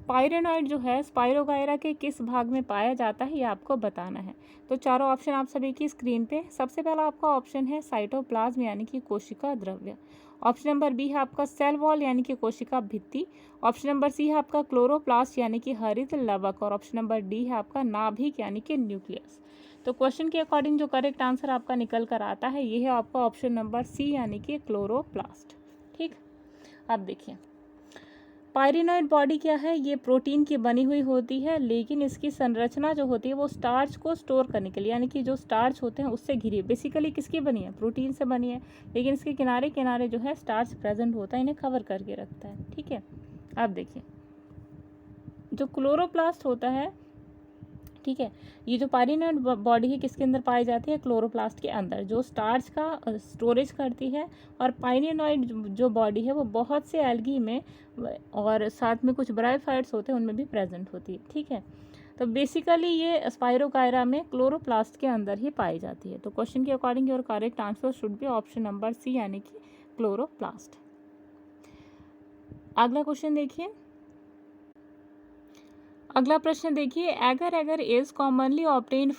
पायरिनॉइड जो है स्पाइरोगाइरा के किस भाग में पाया जाता है ये आपको बताना है। तो चारों ऑप्शन आप सभी की स्क्रीन पे। सबसे पहला आपका ऑप्शन है साइटोप्लाज्म यानी कि कोशिका द्रव्य, ऑप्शन नंबर बी है आपका सेल वॉल यानी कि कोशिका भित्ति, ऑप्शन नंबर सी है आपका क्लोरोप्लास्ट यानी कि हरित लवक और ऑप्शन नंबर डी है आपका नाभिक यानी कि न्यूक्लियस। तो क्वेश्चन के अकॉर्डिंग जो करेक्ट आंसर आपका निकल कर आता है ये है आपका ऑप्शन नंबर सी यानी कि क्लोरोप्लास्ट, ठीक। अब देखिए पायरिनॉइड बॉडी क्या है, ये प्रोटीन की बनी हुई होती है, लेकिन इसकी संरचना जो होती है वो स्टार्च को स्टोर करने के लिए यानी कि जो स्टार्च होते हैं उससे घिरी है। बेसिकली किसकी बनी है, प्रोटीन से बनी है, लेकिन इसके किनारे किनारे जो है स्टार्च प्रेजेंट होता है, इन्हें कवर करके रखता है, ठीक है। अब देखिए जो क्लोरोप्लास्ट होता है, ठीक है, ये जो पायरिनॉइड बॉडी है किसके अंदर पाई जाती है, क्लोरोप्लास्ट के अंदर, जो स्टार्च का स्टोरेज करती है। और पायरिनॉइड जो बॉडी है वो बहुत से एल्गी में और साथ में कुछ ब्रायोफाइट्स होते हैं उनमें भी प्रेजेंट होती है, ठीक है। तो बेसिकली ये स्पाइरोगाइरा में क्लोरोप्लास्ट के अंदर ही पाई जाती है। तो क्वेश्चन के according your correct answer should be option number C यानी कि क्लोरोप्लास्ट। अगला क्वेश्चन देखिए। अगला प्रश्न देखिए। Agar agar is commonly obtained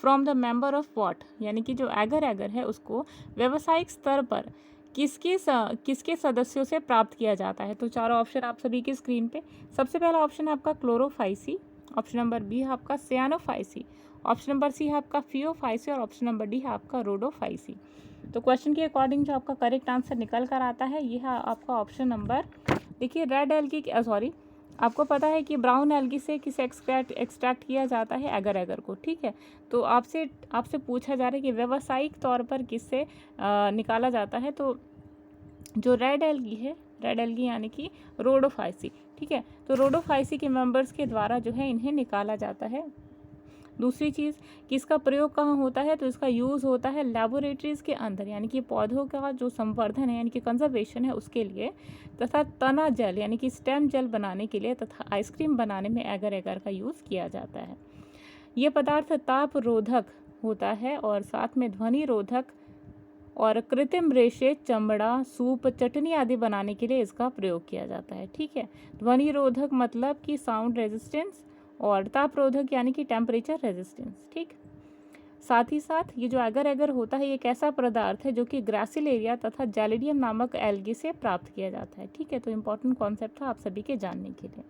from the member of pot, यानी कि जो एगर एगर है उसको व्यावसायिक स्तर पर किसके सदस्यों से प्राप्त किया जाता है। तो चारों ऑप्शन आप सभी की स्क्रीन पे। सबसे पहला ऑप्शन है आपका क्लोरोफाइसी, ऑप्शन नंबर बी है आपका सियानोफाइसी, ऑप्शन नंबर सी है आपका फियोफाइसी और ऑप्शन नंबर डी है आपका रोडोफाइसी। तो क्वेश्चन के अकॉर्डिंग जो आपका करेक्ट आंसर निकल कर आता है ये है आपका ऑप्शन नंबर, देखिए रेड एल्गी, सॉरी आपको पता है कि ब्राउन एल्गी से किसे एक्सट्रैक्ट किया जाता है, एगर एगर को, ठीक है। तो आपसे पूछा जा रहा है कि व्यावसायिक तौर पर किससे निकाला जाता है, तो जो रेड एल्गी यानी कि रोडोफाइसी, ठीक है। तो रोडोफाइसी के मेंबर्स के द्वारा जो है इन्हें निकाला जाता है। दूसरी चीज़ कि इसका प्रयोग कहाँ होता है, तो इसका यूज़ होता है लेबोरेटरीज़ के अंदर, यानी कि पौधों का जो संवर्धन है यानी कि कंजर्वेशन है उसके लिए, तथा तना जल यानी कि स्टेम जेल बनाने के लिए तथा आइसक्रीम बनाने में एगर एगर का यूज़ किया जाता है। ये पदार्थ ताप रोधक होता है और साथ में ध्वनि रोधक और कृत्रिम रेशे, चमड़ा, सूप, चटनी आदि बनाने के लिए इसका प्रयोग किया जाता है, ठीक है। ध्वनि रोधक मतलब कि साउंड रेजिस्टेंस, और ताप रोधक यानी कि टेम्परेचर रेजिस्टेंस, ठीक। साथ ही साथ ये जो एगर एगर होता है ये एक ऐसा पदार्थ है जो कि ग्रासिलेरिया तथा जैलिडियम नामक एल्गी से प्राप्त किया जाता है, ठीक है। तो इम्पॉर्टेंट कॉन्सेप्ट था आप सभी के जानने के लिए।